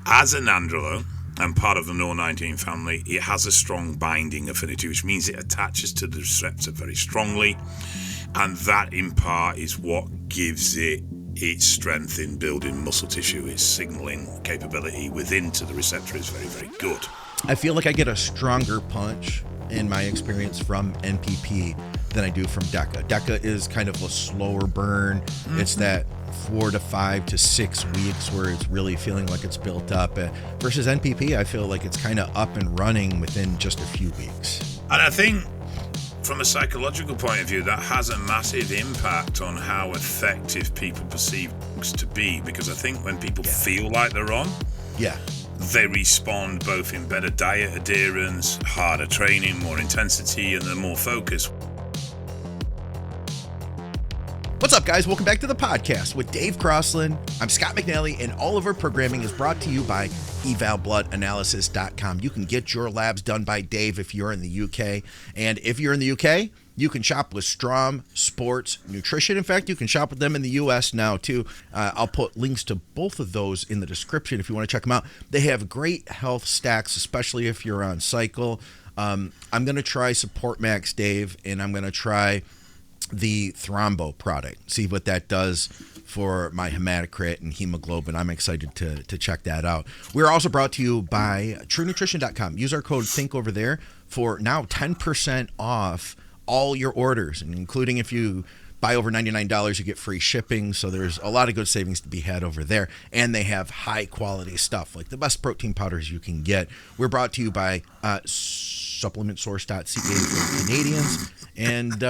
As a nandrolone and part of the NOR19 family, it has a strong binding affinity, which means it attaches to the receptor very strongly, and that in part is what gives it its strength in building muscle tissue. Its signaling capability within to the receptor is very, very good. I feel like I get a stronger punch in my experience from NPP than I do from Deca. Deca is kind of a slower burn. Mm-hmm. It's that 4 to 5 to 6 weeks where it's really feeling like it's built up. Versus NPP, I feel like it's kind of up and running within just a few weeks. And I think from a psychological point of view, that has a massive impact on how effective people perceive drugs to be, because I think when people feel like they're on, they respond both in better diet adherence, harder training, more intensity, and they're more focused. What's up, guys? Welcome back to the podcast with Dave Crosland. I'm Scott McNally, and all of our programming is brought to you by evalbloodanalysis.com. You can get your labs done by Dave if you're in the UK. And if you're in the UK, you can shop with Strom Sports Nutrition. In fact, you can shop with them in the US now, too. I'll put links to both of those in the description if you want to check them out. They have great health stacks, especially if you're on cycle. I'm going to try Support Max, Dave, and I'm going to try the Thrombo product, see what that does for my hematocrit and hemoglobin. I'm excited to check that out. We're also brought to you by TrueNutrition.com. Use our code THINK over there for now 10% off all your orders, and including if you buy over $99, you get free shipping. So there's a lot of good savings to be had over there. And they have high quality stuff, like the best protein powders you can get. We're brought to you by supplementsource.ca for Canadians. And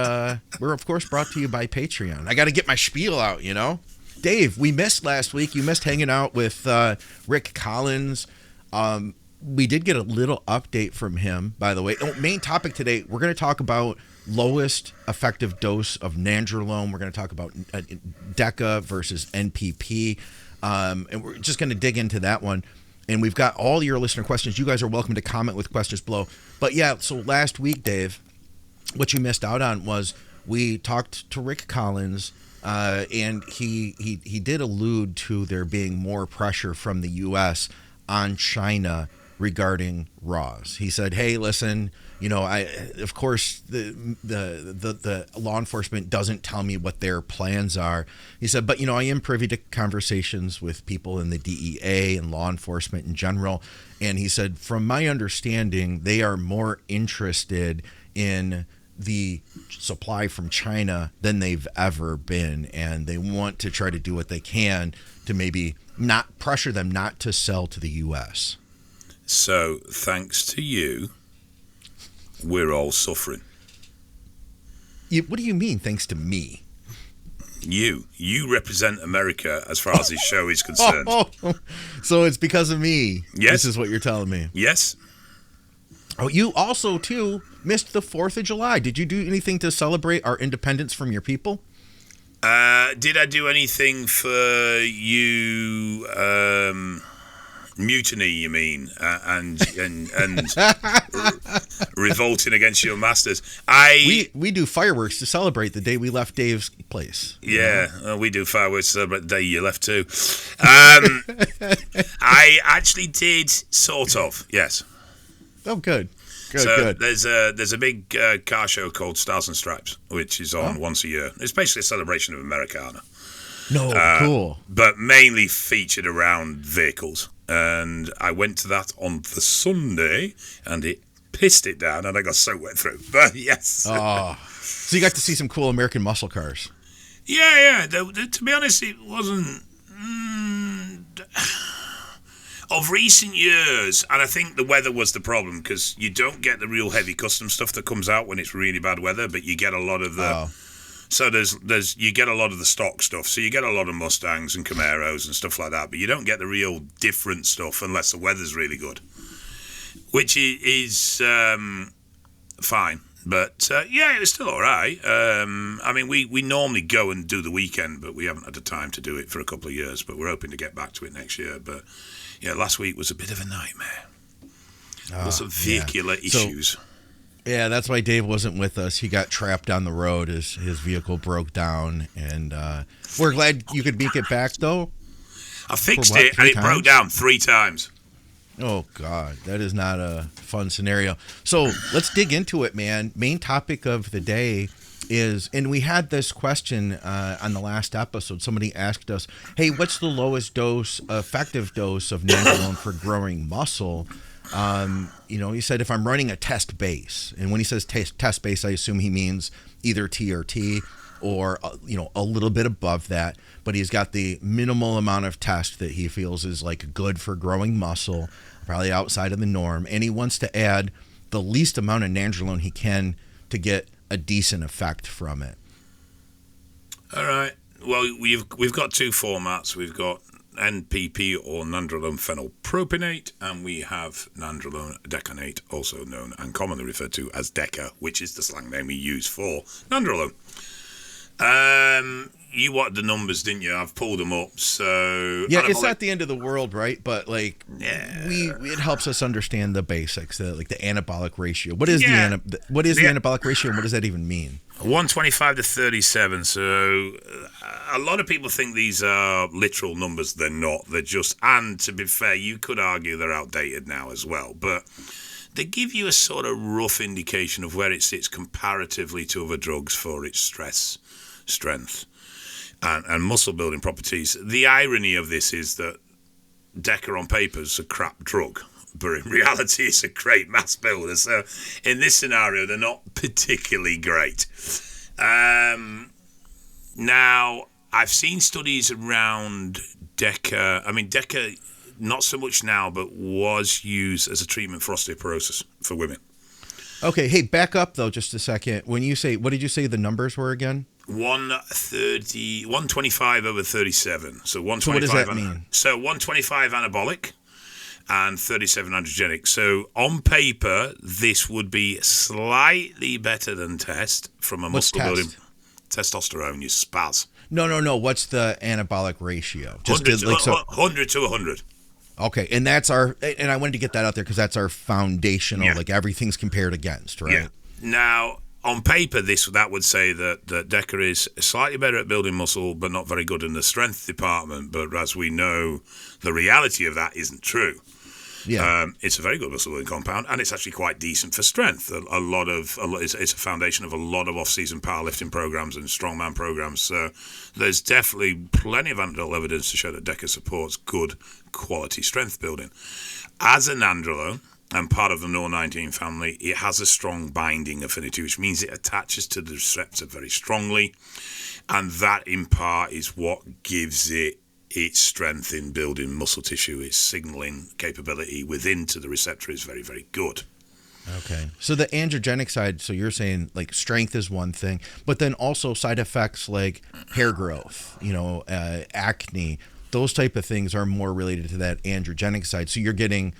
we're, of course, brought to you by Patreon. I got to get my spiel out, you know. Dave, we missed last week. You missed hanging out with Rick Collins. We did get a little update from him, by the way. Main topic today, we're going to talk about lowest effective dose of nandrolone. We're going to talk about Deca versus NPP. And we're just going to dig into that one. And we've got all your listener questions. You guys are welcome to comment with questions below. But yeah, so last week, Dave, what you missed out on was we talked to Rick Collins, and he did allude to there being more pressure from the U.S. on China regarding raws. He said, "Hey, listen, you know, of course the law enforcement doesn't tell me what their plans are." He said, "But you know, I am privy to conversations with people in the DEA and law enforcement in general." And he said, "From my understanding, they are more interested in the supply from China than they've ever been, and they want to try to do what they can to maybe not pressure them not to sell to the U.S." So, thanks to you, we're all suffering. What do you mean, thanks to me? You represent America as far as this show is concerned. So it's because of me. Yes. This is what you're telling me. Yes. Oh, you also, too, missed the 4th of July. Did you do anything to celebrate our independence from your people? Did I do anything for you? Mutiny, you mean? And revolting against your masters. We do fireworks to celebrate the day we left Dave's place. Yeah, we do fireworks to celebrate the day you left too. I actually did, sort of, yes. Oh, good. Good. There's a big car show called Stars and Stripes, which is on once a year. It's basically a celebration of Americana. Cool. But mainly featured around vehicles. And I went to that on the Sunday, and it pissed it down, and I got so wet through. But yes. Oh, so you got to see some cool American muscle cars. Yeah. To be honest, it wasn't of recent years, and I think the weather was the problem, because you don't get the real heavy custom stuff that comes out when it's really bad weather, but you get a lot of the. So you get a lot of the stock stuff. So you get a lot of Mustangs and Camaros and stuff like that, but you don't get the real different stuff unless the weather's really good, which is fine. But yeah, it was still all right. I mean, we normally go and do the weekend, but we haven't had the time to do it for a couple of years. But we're hoping to get back to it next year. But yeah, last week was a bit of a nightmare. Lots of vehicular issues. Yeah, that's why Dave wasn't with us. He got trapped on the road. His vehicle broke down, and we're glad you could make it back, though. I fixed it, and it broke down 3 times. Oh, God, that is not a fun scenario. So let's dig into it, man. Main topic of the day is, and we had this question on the last episode. Somebody asked us, hey, what's the lowest effective dose of Nandrolone for growing muscle? He said, if I'm running a test base, and when he says test base, I assume he means either TRT or, a little bit above that, but he's got the minimal amount of test that he feels is like good for growing muscle, probably outside of the norm. And he wants to add the least amount of Nandrolone he can to get a decent effect from it. All right. Well, we've got 2 formats. We've got NPP or Nandrolone phenylpropionate, and we have Nandrolone decanate, also known and commonly referred to as Deca, which is the slang name we use for Nandrolone. You wanted the numbers, didn't you? I've pulled them up. So yeah, it's not the end of the world, right? But it helps us understand the basics, the anabolic ratio. What is the anabolic ratio, and what does that even mean? 125 to 37. So a lot of people think these are literal numbers. They're not. They're just, and to be fair, you could argue they're outdated now as well. But they give you a sort of rough indication of where it sits comparatively to other drugs for its stress, strength, and muscle building properties. The irony of this is that Deca on paper is a crap drug, but in reality it's a great mass builder. So in this scenario, they're not particularly great. Now, I've seen studies around Deca. I mean, Deca, not so much now, but was used as a treatment for osteoporosis for women. Okay, hey, back up though just a second. When you say, what did you say the numbers were again? 125 over 37. So 125. So what does that mean? So 125 anabolic and 37 androgenic. So on paper, this would be slightly better than test from a muscle building. Testosterone, you spaz. No. What's the anabolic ratio? 100 to 100. Okay, and that's and I wanted to get that out there because that's our foundational, like everything's compared against, right? Yeah. Now, on paper, that would say that Deca is slightly better at building muscle, but not very good in the strength department. But as we know, the reality of that isn't true. Yeah, it's a very good muscle building compound, and it's actually quite decent for strength. It's a foundation of a lot of off-season powerlifting programs and strongman programs. So there's definitely plenty of anecdotal evidence to show that Deca supports good quality strength building. As a Nandrolone and part of the NOR19 family, it has a strong binding affinity, which means it attaches to the receptor very strongly, and that in part is what gives it its strength in building muscle tissue. Its signaling capability within to the receptor is very, very good. Okay. So the androgenic side, so you're saying like strength is one thing, but then also side effects like hair growth, acne, those type of things are more related to that androgenic side. So you're getting,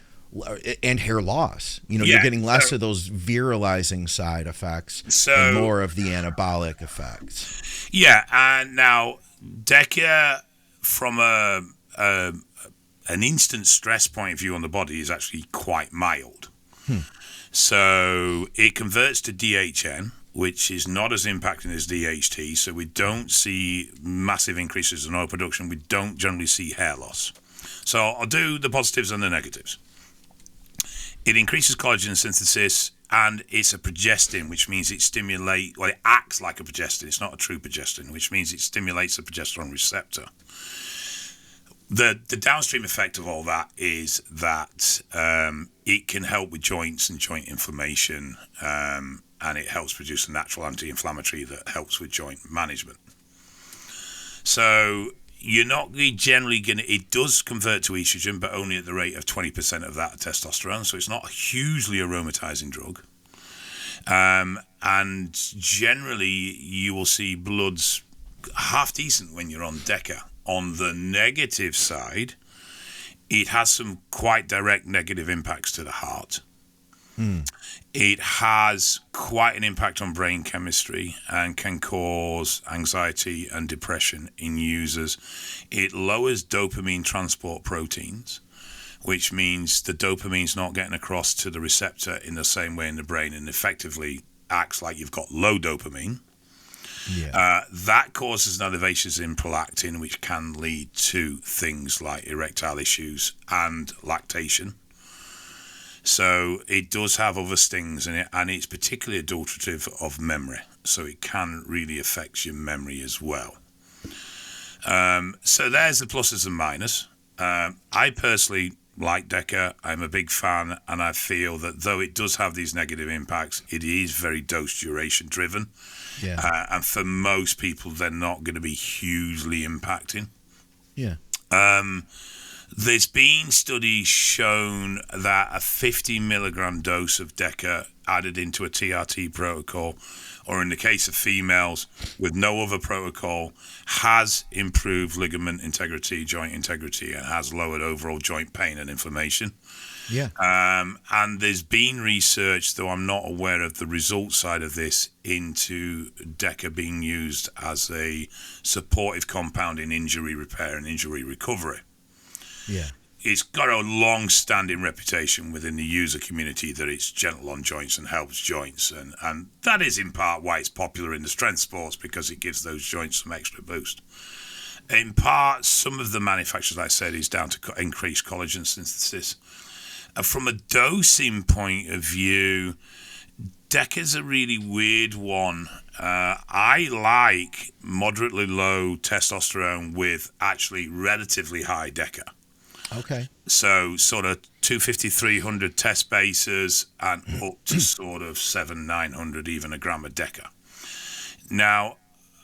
and hair loss, you're getting less of those virilizing side effects and more of the anabolic effects. Yeah. And now Deca, from an instant stress point of view on the body, is actually quite mild. So it converts to DHN, which is not as impacting as DHT, so we don't see massive increases in oil production. We don't generally see hair loss. So I'll do the positives and the negatives. It increases collagen synthesis, and it's a progestin, which means it acts like a progestin. It's not a true progestin, which means it stimulates the progesterone receptor. The downstream effect of all that is that it can help with joints and joint inflammation, and it helps produce a natural anti-inflammatory that helps with joint management. So you're not generally going to, it does convert to estrogen, but only at the rate of 20% of that testosterone, so it's not a hugely aromatizing drug. And generally you will see bloods half decent when you're on Deca. On the negative side, it has some quite direct negative impacts to the heart. It has quite an impact on brain chemistry and can cause anxiety and depression in users. It lowers dopamine transport proteins, which means the dopamine's not getting across to the receptor in the same way in the brain, and effectively acts like you've got low dopamine. That causes elevations in prolactin, which can lead to things like erectile issues and lactation. So it does have other stings in it, and it's particularly adulterative of memory. So it can really affect your memory as well. So there's the pluses and minuses. I personally like Deca. I'm a big fan, and I feel that though it does have these negative impacts, it is very dose duration driven. And for most people, they're not going to be hugely impacting. There's been studies shown that a 50 milligram dose of Deca added into a TRT protocol, or in the case of females with no other protocol, has improved ligament integrity, joint integrity, and has lowered overall joint pain and inflammation. And there's been research, though I'm not aware of the results side of this, into Deca being used as a supportive compound in injury repair and injury recovery. It's got a long-standing reputation within the user community that it's gentle on joints and helps joints, and that is in part why it's popular in the strength sports, because it gives those joints some extra boost. In part, some of the manufacturers, like I said, is down to increased collagen synthesis. From a dosing point of view, Deca's a really weird one. I like moderately low testosterone with actually relatively high Deca. So sort of 250, 300 test bases and up to sort of 700, 900, even a gram of Deca. Now,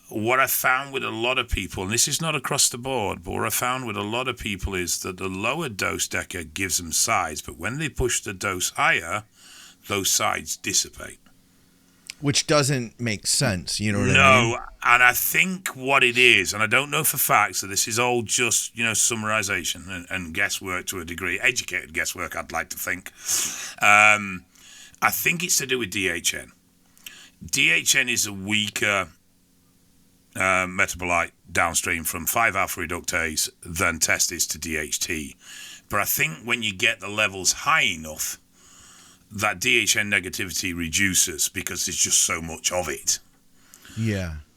what I found with a lot of people, and this is not across the board, but what I found with a lot of people is that the lower dose Deca gives them size, but when they push the dose higher, those sides dissipate. Which doesn't make sense, you know what I mean? No, and I think what it is, and I don't know for facts, so this is all just, summarization and guesswork to a degree, educated guesswork, I'd like to think. I think it's to do with DHN. DHN is a weaker metabolite downstream from 5-alpha reductase than test is to DHT. But I think when you get the levels high enough, that DHN negativity reduces because there's just so much of it.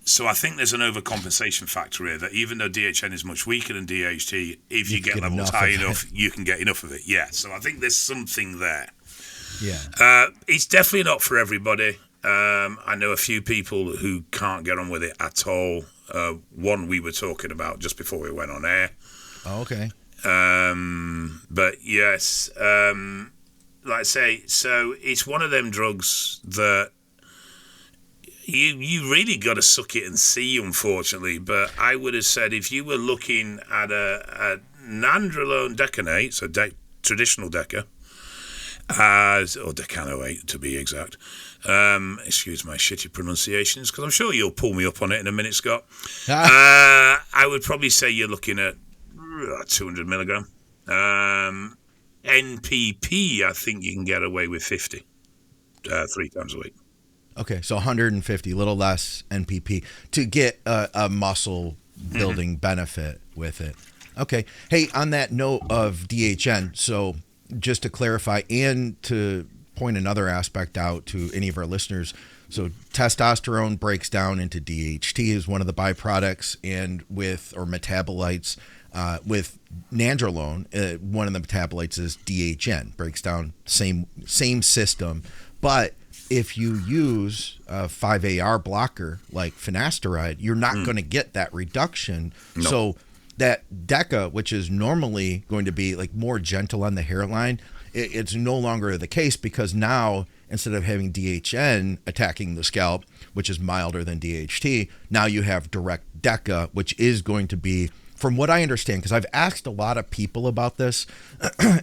So I think there's an overcompensation factor here, that even though DHN is much weaker than DHT, if you get levels high enough, you can get enough of it. So I think there's something there. It's definitely not for everybody. I know a few people who can't get on with it at all. One we were talking about just before we went on air. But yes, like I say, so it's one of them drugs that you really got to suck it and see, unfortunately. But I would have said if you were looking at a Nandrolone decanate, so traditional Deca, or decanoate to be exact. Excuse my shitty pronunciations, because I'm sure you'll pull me up on it in a minute, Scott. I would probably say you're looking at 200 milligram. NPP, I think you can get away with 50, 3 times a week. So 150, a little less NPP to get a muscle building benefit with it. Hey, on that note of DHN, so just to clarify and to point another aspect out to any of our listeners, so testosterone breaks down into DHT is one of the byproducts, and metabolites. With Nandrolone, one of the metabolites is DHN, breaks down same system. But if you use a 5-AR blocker like Finasteride, you're not going to get that reduction. No. So that Deca, which is normally going to be like more gentle on the hairline, it's no longer the case, because now instead of having DHN attacking the scalp, which is milder than DHT, now you have direct Deca, which is going to be, from what I understand, because I've asked a lot of people about this,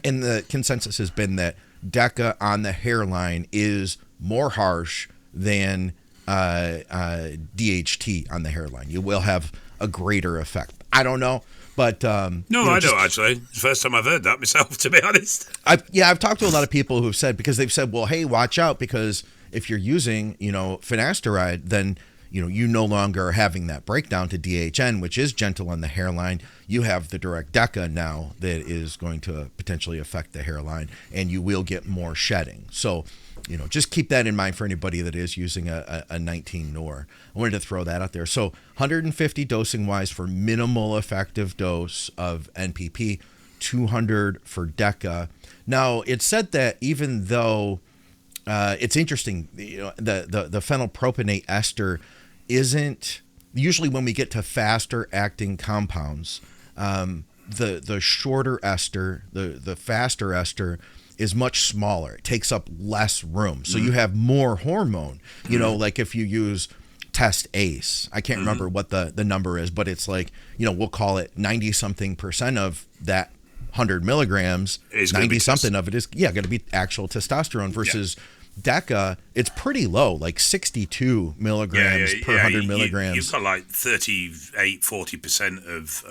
and the consensus has been that Deca on the hairline is more harsh than DHT on the hairline. You will have a greater effect. I don't know, but I don't actually. It's the first time I've heard that myself, to be honest. I've talked to a lot of people who've said, because they've said, well, hey, watch out, because if you're using, Finasteride, then you no longer are having that breakdown to DHN, which is gentle on the hairline. You have the direct Deca now that is going to potentially affect the hairline, and you will get more shedding. So, just keep that in mind for anybody that is using a 19 NOR. I wanted to throw that out there. So 150 dosing wise for minimal effective dose of NPP, 200 for Deca. Now, it's said that even though it's interesting, the phenylpropionate ester isn't usually, when we get to faster acting compounds, the shorter ester, the faster ester is much smaller. It takes up less room. So you have more hormone, like if you use Test ACE, I can't remember what the number is, but it's like, we'll call it 90 something % of that 100 milligrams, 90 something of it is going to be actual testosterone versus Deca. It's pretty low, like 62 milligrams per 100 milligrams. You've got like 38-40% of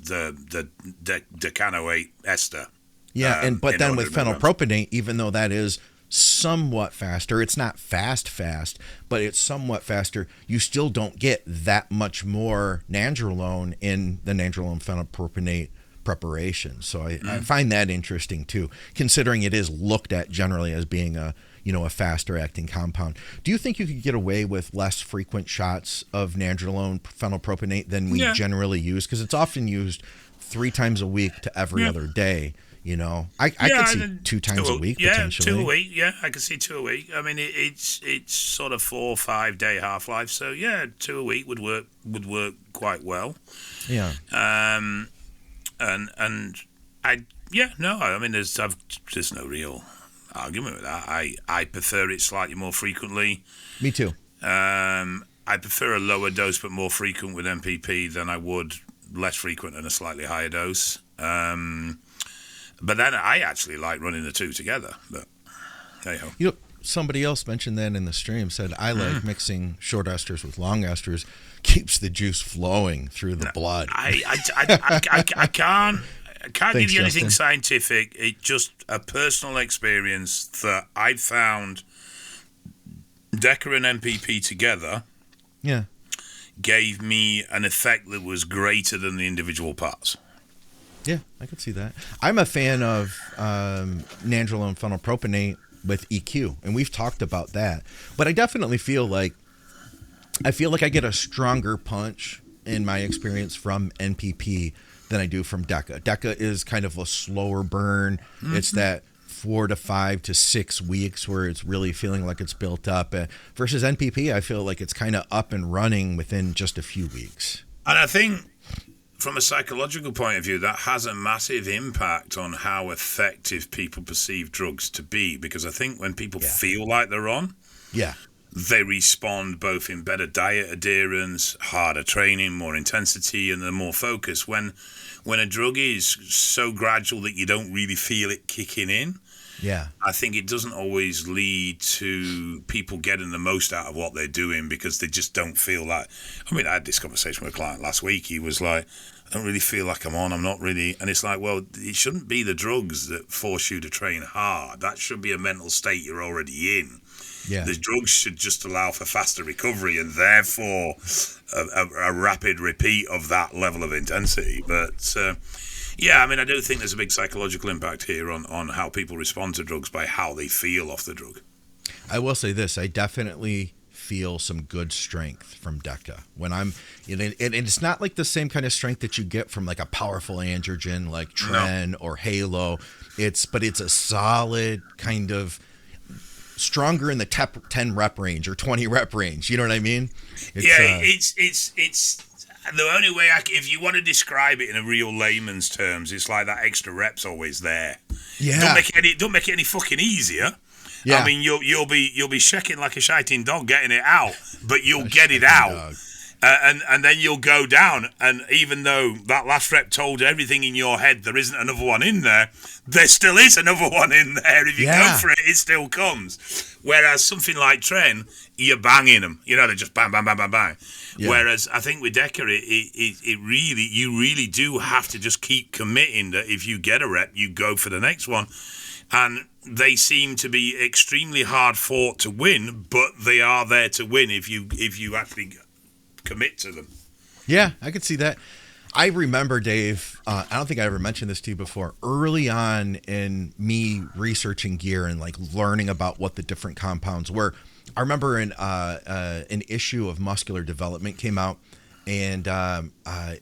the decanoate ester. Yeah, but then with phenylpropionate, even though that is somewhat faster, it's not fast, but it's somewhat faster, you still don't get that much more nandrolone in the nandrolone phenylpropionate preparation. So I find that interesting too, considering it is looked at generally as being a faster acting compound. Do you think you could get away with less frequent shots of nandrolone phenylpropionate than we generally use? Because it's often used 3 times a week to every other day. I could see 2 times a week potentially. 2 a week. Yeah, I could see 2 a week. I mean, it's sort of 4 or 5 day half life. So 2 a week would work quite well. Yeah. And I mean, there's no real argument with that. I prefer it slightly more frequently. Me too. I prefer a lower dose but more frequent with MPP than I would less frequent and a slightly higher dose. But then I actually like running the two together. But hey ho. Somebody else mentioned that in the stream, said I like mixing short esters with long esters, keeps the juice flowing through the blood. I can't give you anything Justin. scientific. It's just a personal experience that I found Deca and MPP together gave me an effect that was greater than the individual parts. Yeah, I could see that. I'm a fan of nandrolone phenylpropionate with EQ, and we've talked about that. But I definitely feel like I get a stronger punch in my experience from NPP than I do from Deca. Deca is kind of a slower burn. It's that 4 to 5 to 6 weeks where it's really feeling like it's built up. Versus NPP, I feel like it's kind of up and running within just a few weeks. And I think from a psychological point of view, that has a massive impact on how effective people perceive drugs to be. Because I think when people feel like they're on, they respond both in better diet adherence, harder training, more intensity, and they're more focused. When a drug is so gradual that you don't really feel it kicking in, I think it doesn't always lead to people getting the most out of what they're doing because they just don't feel like. I mean, I had this conversation with a client last week. He was like, I don't really feel like I'm on. I'm not really. And it's like, well, it shouldn't be the drugs that force you to train hard. That should be a mental state you're already in. Yeah. The drugs should just allow for faster recovery and therefore a rapid repeat of that level of intensity. But I mean, I do think there's a big psychological impact here on how people respond to drugs by how they feel off the drug. I will say this, I definitely feel some good strength from Deca when I'm and it's not like the same kind of strength that you get from like a powerful androgen like Tren or Halo. It's a solid kind of stronger in the 10 rep range or 20 rep range. You know what I mean? It's the only way if you want to describe it in a real layman's terms, it's like that extra rep's always there. Yeah. Don't make it any fucking easier. Yeah. I mean, you'll be shaking like a shiting dog getting it out, but you'll get it out. And then you'll go down, and even though that last rep told everything in your head there isn't another one in there still is another one in there. If you go for it, it still comes. Whereas something like Tren, you're banging them. They just bang, bang, bang, bang, bang. Yeah. Whereas I think with Deca, you really do have to just keep committing that if you get a rep, you go for the next one. And they seem to be extremely hard fought to win, but they are there to win if you actually commit to them. Yeah, I could see that. I remember, Dave, I don't think I ever mentioned this to you before, early on in me researching gear and like learning about what the different compounds were. I remember an issue of Muscular Development came out, and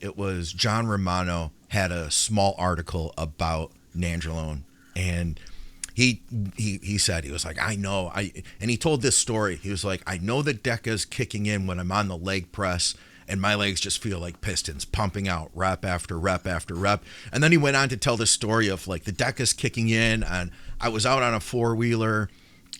it was John Romano had a small article about Nandrolone, and he said, he was like, and he told this story. He was like, I know that Deca's kicking in when I'm on the leg press, and my legs just feel like pistons pumping out rep after rep after rep. And then he went on to tell this story of like the Deca's kicking in, and I was out on a 4-wheeler,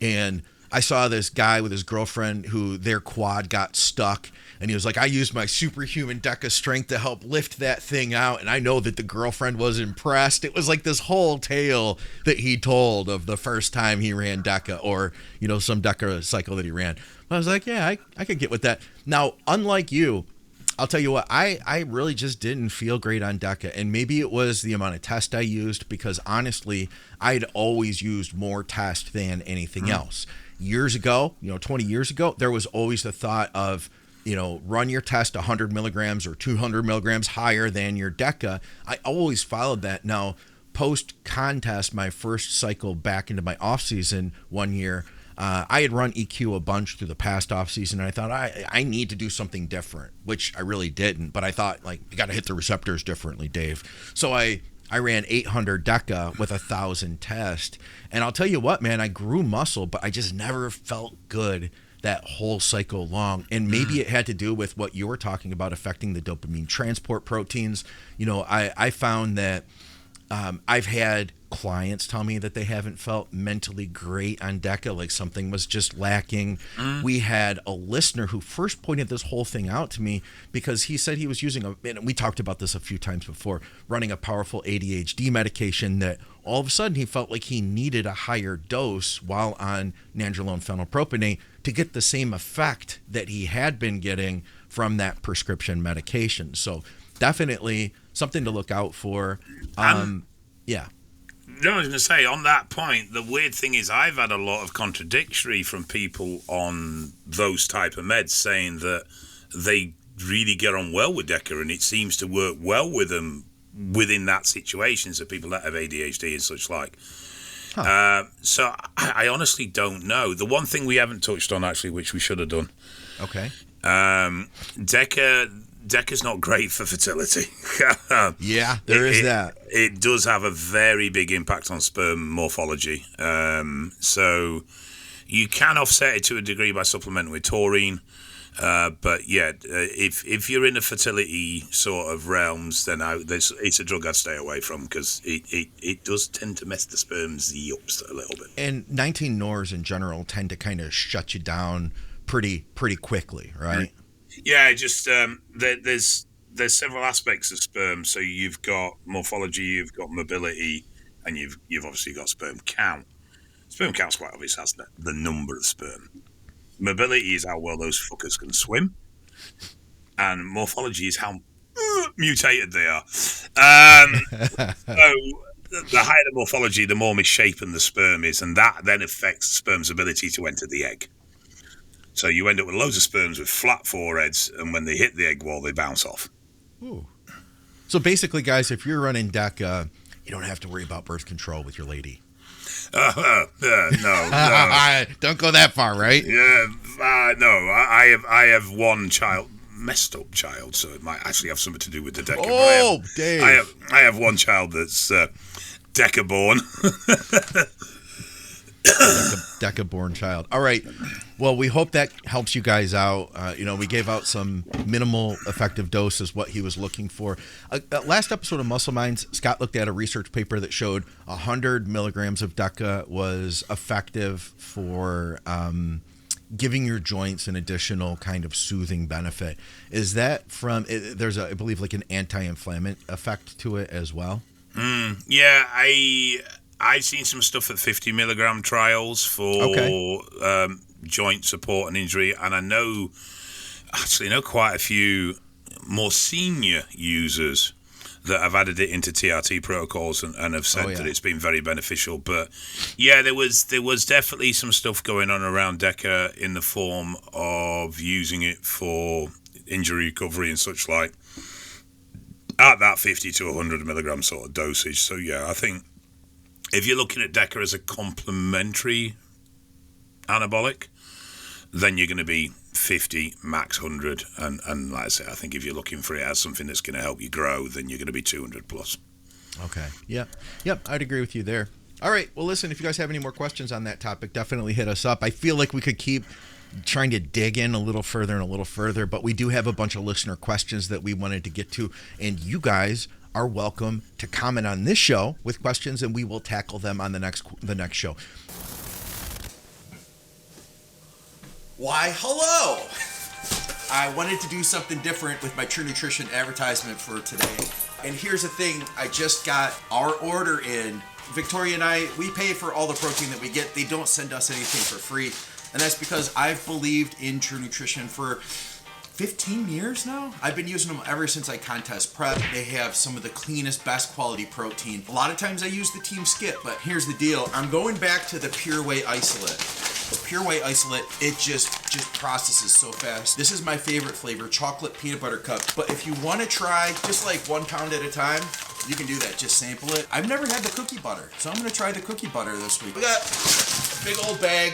and I saw this guy with his girlfriend who their quad got stuck, and he was like, I used my superhuman Deca strength to help lift that thing out, and I know that the girlfriend was impressed. It was like this whole tale that he told of the first time he ran Deca, or, you know, some Deca cycle that he ran. I was like, yeah, I could get with that. Now, unlike you, I'll tell you what, I really just didn't feel great on Deca, and maybe it was the amount of test I used, because honestly, I'd always used more test than anything else. Years ago, 20 years ago, there was always the thought of, run your test 100 milligrams or 200 milligrams higher than your Deca. I always followed that. Now, post-contest, my first cycle back into my off-season one year, I had run EQ a bunch through the past off-season, and I thought I need to do something different, which I really didn't. But I thought, like, you got to hit the receptors differently, Dave. So I ran 800 Deca with 1,000 test. And I'll tell you what, man, I grew muscle, but I just never felt good that whole cycle long. And maybe it had to do with what you were talking about affecting the dopamine transport proteins. I found that I've had clients tell me that they haven't felt mentally great on Deca, like something was just lacking. We had a listener who first pointed this whole thing out to me because he said he was using and we talked about this a few times before, running a powerful ADHD medication, that all of a sudden he felt like he needed a higher dose while on nandrolone phenylpropionate to get the same effect that he had been getting from that prescription medication. So definitely something to look out for. Yeah. No, I was going to say, on that point, the weird thing is I've had a lot of contradictory from people on those type of meds saying that they really get on well with Deca, and it seems to work well with them within that situation, so people that have ADHD and such like. So I honestly don't know. The one thing we haven't touched on, actually, which we should have done. Okay. Deca's not great for fertility. Yeah, there is that. It does have a very big impact on sperm morphology. So you can offset it to a degree by supplementing with taurine. But yeah, if you're in the fertility sort of realms, then it's a drug I'd stay away from, because it does tend to mess the sperm's ups a little bit. And 19-nors in general tend to kind of shut you down pretty quickly, right? Yeah, just there's several aspects of sperm. So you've got morphology, you've got mobility, and you've obviously got sperm count. Sperm count's quite obvious. That's the number of sperm. Mobility is how well those fuckers can swim, and morphology is how mutated they are. So the higher the morphology, the more misshapen the sperm is, and that then affects the sperm's ability to enter the egg. So you end up with loads of sperms with flat foreheads, and when they hit the egg wall, they bounce off. Ooh. So basically, guys, if you're running Deca, you don't have to worry about birth control with your lady. No. Don't go that far, right? Yeah, no. I have one child, messed up child, so it might actually have something to do with the Deca. Oh, Dave. I have one child that's Deca born. Deca born child. All right. Well, we hope that helps you guys out. We gave out some minimal effective doses, what he was looking for. Last episode of Muscle Minds, Scott looked at a research paper that showed 100 milligrams of Deca was effective for giving your joints an additional kind of soothing benefit. Is that from, there's I believe like an anti-inflammatory effect to it as well? Yeah, I've seen some stuff at 50 milligram trials for joint support and injury, and I know quite a few more senior users that have added it into TRT protocols and have said that it's been very beneficial. But yeah, there was definitely some stuff going on around Deca in the form of using it for injury recovery and such like, at that 50 to 100 milligram sort of dosage. So yeah, I think if you're looking at Deca as a complementary anabolic, then you're going to be 50, max 100. And like I say, I think if you're looking for it as something that's going to help you grow, then you're going to be 200 plus. Okay. Yep, I'd agree with you there. All right. Well, listen, if you guys have any more questions on that topic, definitely hit us up. I feel like we could keep trying to dig in a little further, but we do have a bunch of listener questions that we wanted to get to, and you guys are welcome to comment on this show with questions, and we will tackle them on the next show. Why, hello! I wanted to do something different with my True Nutrition advertisement for today. And here's the thing, I just got our order in. Victoria and I, we pay for all the protein that we get. They don't send us anything for free. And that's because I've believed in True Nutrition for 15 years now. I've been using them ever since I contest prep. They have some of the cleanest, best quality protein. A lot of times I use the Team Skip, but here's the deal. I'm going back to the Pure Whey Isolate. The Pure Whey Isolate, it just processes so fast. This is my favorite flavor, chocolate peanut butter cup. But if you want to try just like 1 pound at a time, you can do that. Just sample it. I've never had the cookie butter, so I'm going to try the cookie butter this week. We got a big old bag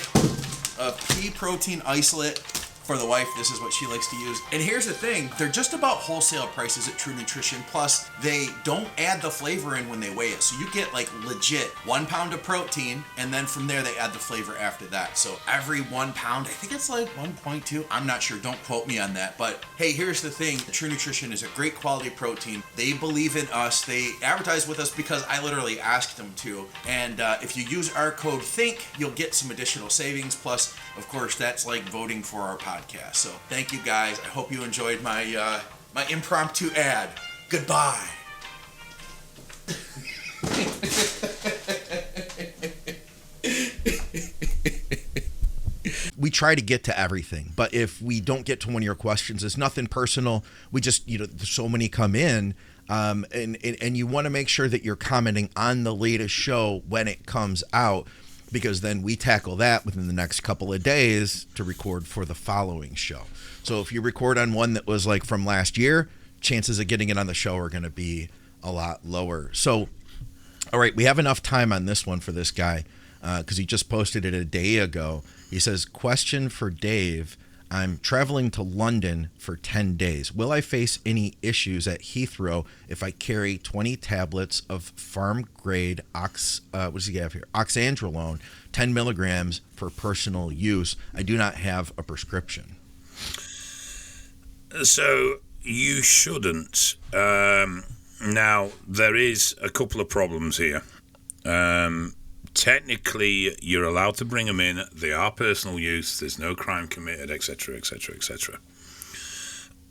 of pea protein isolate for the wife. This is what she likes to use. And here's the thing, they're just about wholesale prices at True Nutrition. Plus, they don't add the flavor in when they weigh it. So you get like legit 1 pound of protein, and then from there they add the flavor after that. So every 1 pound, I think it's like 1.2. I'm not sure, don't quote me on that. But hey, here's the thing, True Nutrition is a great quality protein. They believe in us. They advertise with us because I literally asked them to. And if you use our code THINK, you'll get some additional savings. Plus, of course, that's like voting for our podcast. So thank you guys. I hope you enjoyed my my impromptu ad. Goodbye. We try to get to everything, but if we don't get to one of your questions, it's nothing personal. We just, so many come in, and you want to make sure that you're commenting on the latest show when it comes out, because then we tackle that within the next couple of days to record for the following show. So if you record on one that was like from last year, chances of getting it on the show are going to be a lot lower. So, all right, we have enough time on this one for this guy because he just posted it a day ago. He says, question for Dave. I'm traveling to London for 10 days. Will I face any issues at Heathrow if I carry 20 tablets of farm-grade oxandrolone, 10 milligrams for personal use? I do not have a prescription. So you shouldn't. Now, there is a couple of problems here. Technically, you're allowed to bring them in. They are personal use. There's no crime committed, etc., etc., etc.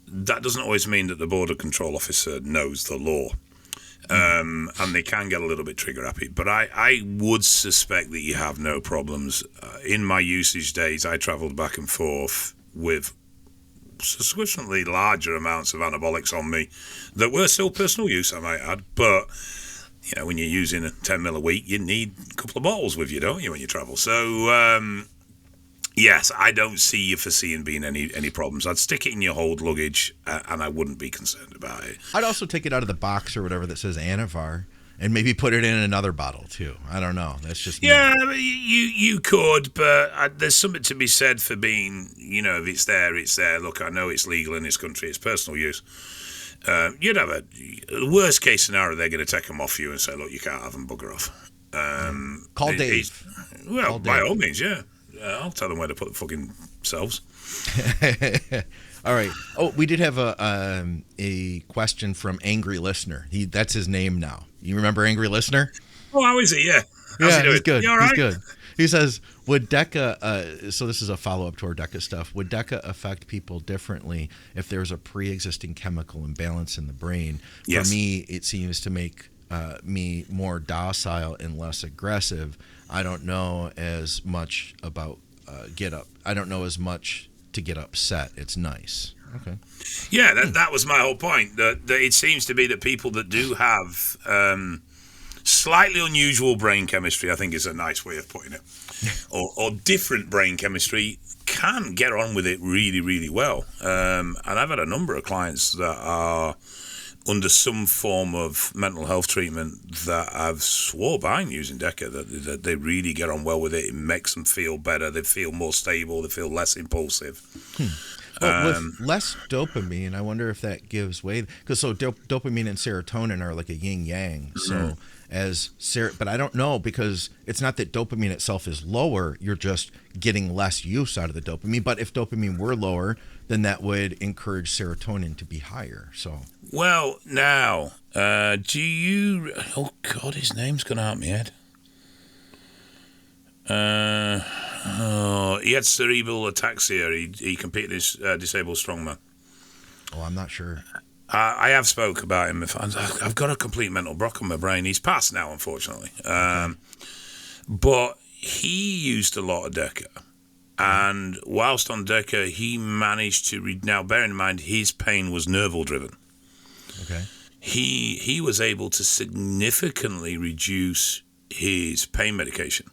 That doesn't always mean that the Border Control Officer knows the law. And they can get a little bit trigger happy. But I would suspect that you have no problems. In my usage days, I travelled back and forth with sufficiently larger amounts of anabolics on me that were still personal use, I might add. But when you're using a 10 mil a week, you need a couple of bottles with you, don't you, when you travel? So, yes, I don't see you foreseeing being any problems. I'd stick it in your hold luggage, and I wouldn't be concerned about it. I'd also take it out of the box or whatever that says Anavar, and maybe put it in another bottle, too. I don't know. That's just me. Yeah, you could, but there's something to be said for being, if it's there, it's there. Look, I know it's legal in this country. It's personal use. You'd have the worst case scenario, they're going to take them off you and say, look, you can't have them, bugger off. Call Dave. Well, by all means, yeah. I'll tell them where to put the fucking selves. All right. Oh, we did have a question from Angry Listener. That's his name now. You remember Angry Listener? Oh, how is he? Yeah. How's he doing? He's good. You all right? He's good. He says, would Deca, so this is a follow-up to our Deca stuff, would Deca affect people differently if there's a pre-existing chemical imbalance in the brain? Yes. For me, it seems to make me more docile and less aggressive. I don't know as much about get up. I don't know as much to get upset. It's nice. Okay. Yeah, that was my whole point. That it seems to be that people that do have slightly unusual brain chemistry, I think is a nice way of putting it, or different brain chemistry, can get on with it really, really well. And I've had a number of clients that are under some form of mental health treatment that I've swore behind using Deca, that they really get on well with it. It makes them feel better. They feel more stable. They feel less impulsive. Well, with less dopamine, I wonder if that gives way, because dopamine and serotonin are like a yin yang. So but I don't know, because it's not that dopamine itself is lower. You're just getting less use out of the dopamine. But if dopamine were lower, then that would encourage serotonin to be higher. So now, do you? Oh God, his name's gone out of my head. He had cerebral ataxia. He competed as disabled strongman. Oh, I'm not sure. I have spoke about him. I've got a complete mental block on my brain. He's passed now, unfortunately. But he used a lot of Deca. And whilst on Deca, he managed to now, bearing in mind, his pain was nerval driven. Okay. He was able to significantly reduce his pain medication.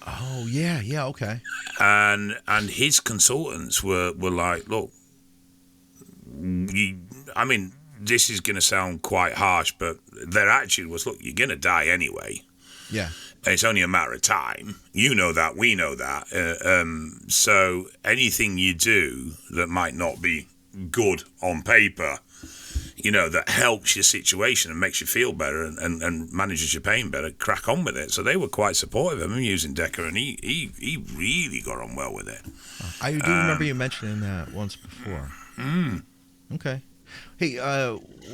Oh, yeah, okay. And his consultants were like, look, this is going to sound quite harsh, but their attitude was, look, you're going to die anyway. Yeah. It's only a matter of time. You know that, we know that. So anything you do that might not be good on paper, that helps your situation and makes you feel better and manages your pain better, crack on with it. So they were quite supportive of him using Deca, and he really got on well with it. I do remember you mentioning that once before. Okay. Hey,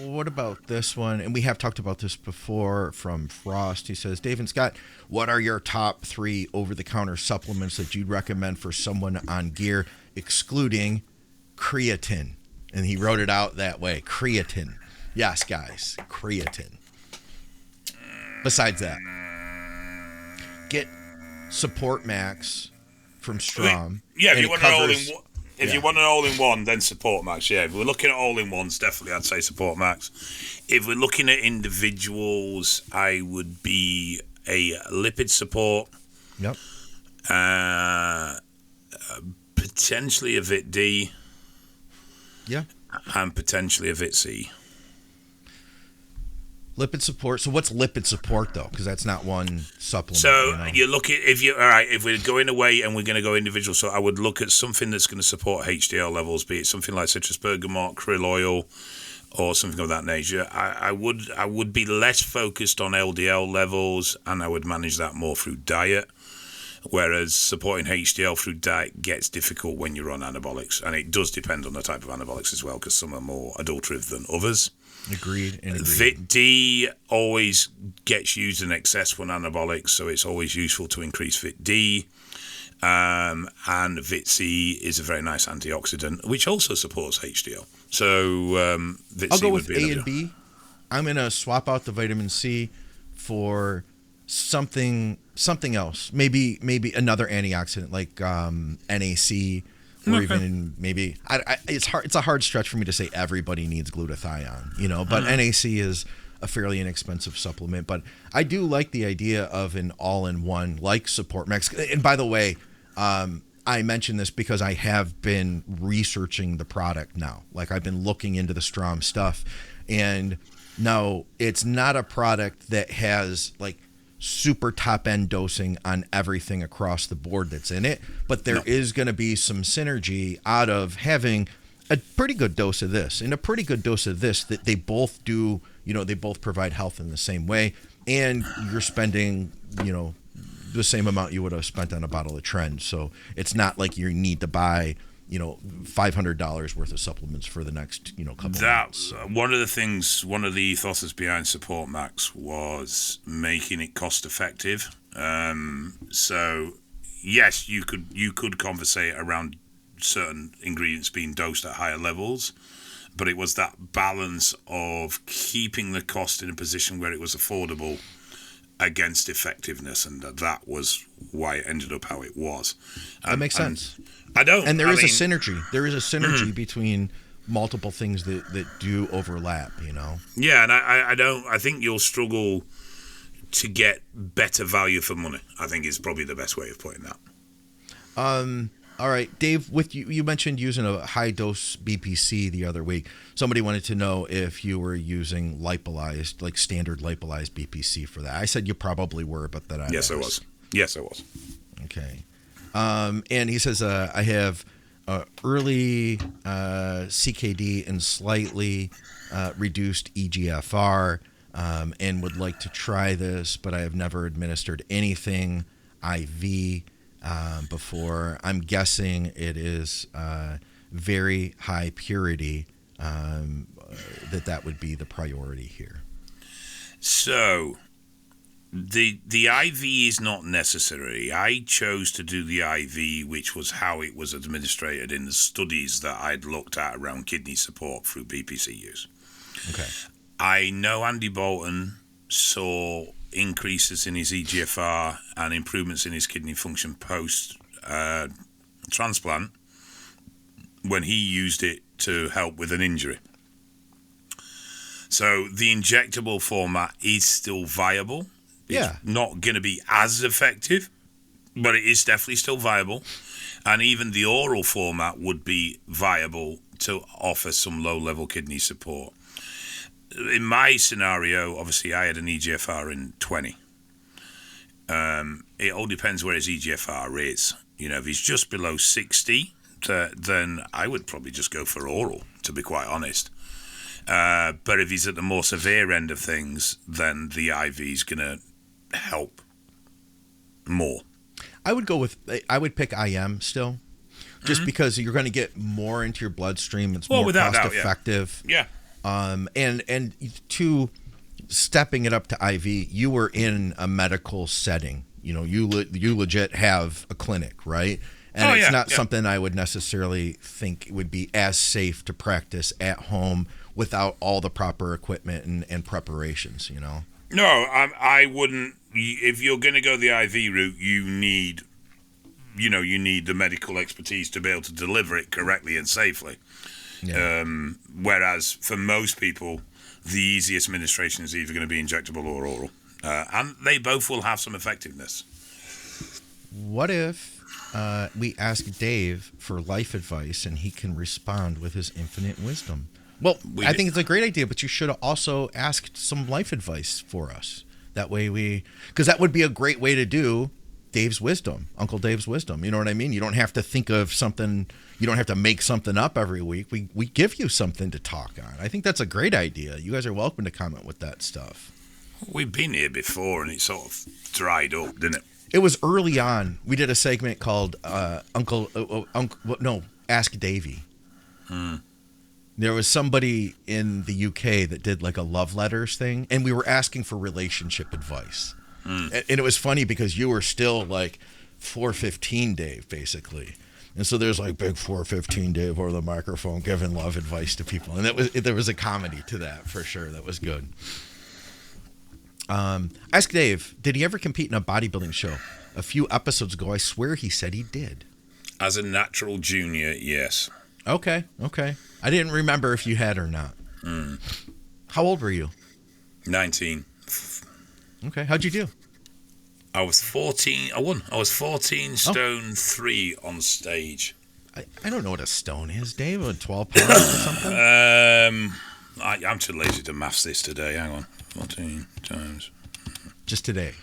what about this one? And we have talked about this before from Frost. He says, Dave and Scott, what are your top 3 over-the-counter supplements that you'd recommend for someone on gear, excluding creatine? And he wrote it out that way, creatine. Yes, guys, creatine. Besides that, get Support Max from Strom. Yeah, if you want an all-in-one, then Support Max. Yeah, if we're looking at all-in-ones, definitely I'd say Support Max. If we're looking at individuals, I would be a lipid support. Yep. Potentially a Vit D. Yeah. And potentially a Vit C. Lipid support. So what's lipid support though? Because that's not one supplement. So you look at if we're going away and we're going to go individual. So I would look at something that's going to support HDL levels, be it something like citrus bergamot, krill oil, or something of that nature. I would be less focused on LDL levels, and I would manage that more through diet. Whereas supporting HDL through diet gets difficult when you're on anabolics, and it does depend on the type of anabolics as well, because some are more adulterative than others. Agreed. Vit D always gets used in excess when anabolics, so it's always useful to increase Vit D. And Vit C is a very nice antioxidant, which also supports HDL. So Vit I'll C go would with be A and B. I'm going to swap out the vitamin C for something else. Maybe another antioxidant like NAC, or even maybe it's a hard stretch for me to say everybody needs glutathione, but NAC is a fairly inexpensive supplement. But I do like the idea of an all-in-one like Support Max. And by the way, I mention this because I have been researching the product now. Like, I've been looking into the Strom stuff, and no, it's not a product that has like super top end dosing on everything across the board that's in it, but there is going to be some synergy out of having a pretty good dose of this and a pretty good dose of this, that they both do, they both provide health in the same way, and you're spending, the same amount you would have spent on a bottle of Trend. So it's not like you need to buy, $500 worth of supplements for the next, couple months. One of the ethoses behind Support Max was making it cost effective. So yes, you could conversate around certain ingredients being dosed at higher levels, but it was that balance of keeping the cost in a position where it was affordable against effectiveness, and that was why it ended up how it was. That makes sense. And there is a synergy. There is a synergy between multiple things that do overlap, Yeah, and I think you'll struggle to get better value for money, I think is probably the best way of putting that. All right, Dave, with you mentioned using a high dose BPC the other week. Somebody wanted to know if you were using lipolyzed, like standard lipolyzed BPC for that. I said you probably were, but that I Yes, I was. Yes, I was. Okay. And he says, I have early CKD and slightly reduced EGFR and would like to try this, but I have never administered anything IV before. I'm guessing it is very high purity, that would be the priority here. So the IV is not necessary. I chose to do the IV, which was how it was administered in the studies that I'd looked at around kidney support through BPC use. Okay. I know Andy Bolton saw increases in his EGFR and improvements in his kidney function post transplant when he used it to help with an injury. So the injectable format is still viable. Yeah. It's not going to be as effective, but it is definitely still viable. And even the oral format would be viable to offer some low-level kidney support. In my scenario, obviously, I had an EGFR in 20. It all depends where his EGFR is. You know, if he's just below 60, then I would probably just go for oral, to be quite honest. But if he's at the more severe end of things, then the IV is going to help more. I would pick IM still, just because you're going to get more into your bloodstream. It's more cost effective. Yeah. And to stepping it up to IV, you were in a medical setting. You know, you legit have a clinic, right? And it's not something I would necessarily think would be as safe to practice at home without all the proper equipment and preparations, you know? No, I wouldn't. If you're going to go the IV route, you need the medical expertise to be able to deliver it correctly and safely. Yeah. Whereas for most people, the easiest administration is either going to be injectable or oral. And they both will have some effectiveness. What if we ask Dave for life advice and he can respond with his infinite wisdom? Well, I think it's a great idea, but you should have also asked some life advice for us. That way because that would be a great way to do Dave's wisdom, Uncle Dave's wisdom. You know what I mean? You don't have to think of something. You don't have to make something up every week. We give you something to talk on. I think that's a great idea. You guys are welcome to comment with that stuff. We've been here before, and it sort of dried up, didn't it? It was early on. We did a segment called Ask Davey. There was somebody in the UK that did like a love letters thing, and we were asking for relationship advice. And it was funny because you were still like 415 Dave, basically. And so there's like big 415 Dave over the microphone giving love advice to people. And there was a comedy to that for sure. That was good. Ask Dave, did he ever compete in a bodybuilding show? A few episodes ago, I swear he said he did. As a natural junior, yes. Okay. I didn't remember if you had or not. How old were you? 19. Okay, how'd you do? I was 14. I won. I was 14 stone 3 on stage. I don't know what a stone is, Dave. 12 pounds or something? I'm too lazy to maths this today. Hang on. 14 times. Just today.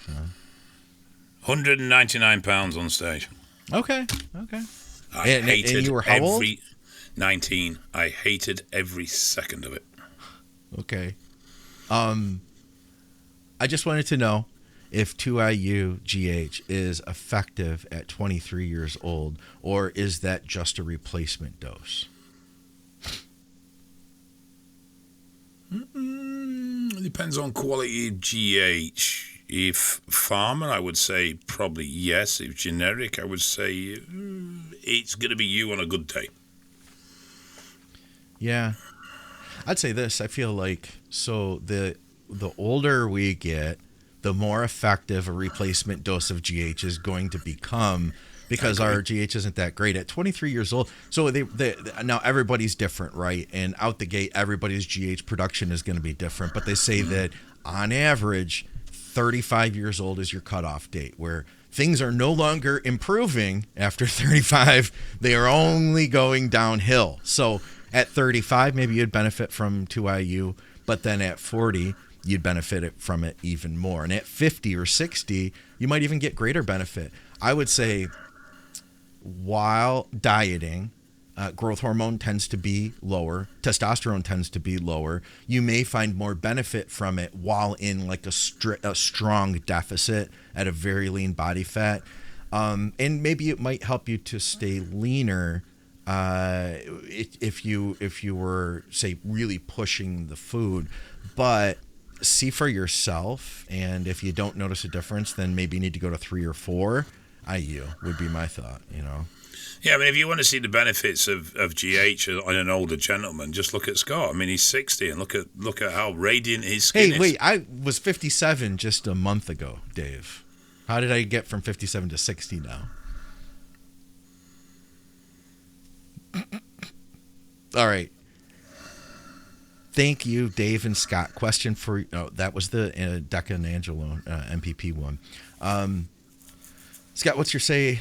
199 pounds on stage. Okay. I hated and you were how old? 19. I hated every second of it. Okay. I just wanted to know if 2IU-GH is effective at 23 years old, or is that just a replacement dose? It depends on quality of GH. If pharma, I would say probably yes. If generic, I would say it's going to be you on a good day. Yeah. I'd say this. I feel like the older we get, the more effective a replacement dose of GH is going to become, because our GH isn't that great at 23 years old. So now everybody's different, right? And out the gate, everybody's GH production is going to be different. But they say that on average, 35 years old is your cutoff date, where things are no longer improving after 35. They are only going downhill. So at 35, maybe you'd benefit from 2IU, but then at 40, you'd benefit from it even more. And at 50 or 60, you might even get greater benefit. I would say while dieting, growth hormone tends to be lower. Testosterone tends to be lower. You may find more benefit from it while in like a strong deficit at a very lean body fat. And maybe it might help you to stay leaner if you were, say, really pushing the food. But see for yourself, and if you don't notice a difference, then maybe you need to go to 3 or 4 IU would be my thought, Yeah, I mean, if you want to see the benefits of GH on an older gentleman, just look at Scott. I mean, he's 60, and look at how radiant his skin is. Hey, wait, I was 57 just a month ago, Dave. How did I get from 57 to 60 now? All right. Thank you, Dave and Scott. Question for that was the Deca and Nandrolone MPP one. Scott, what you're saying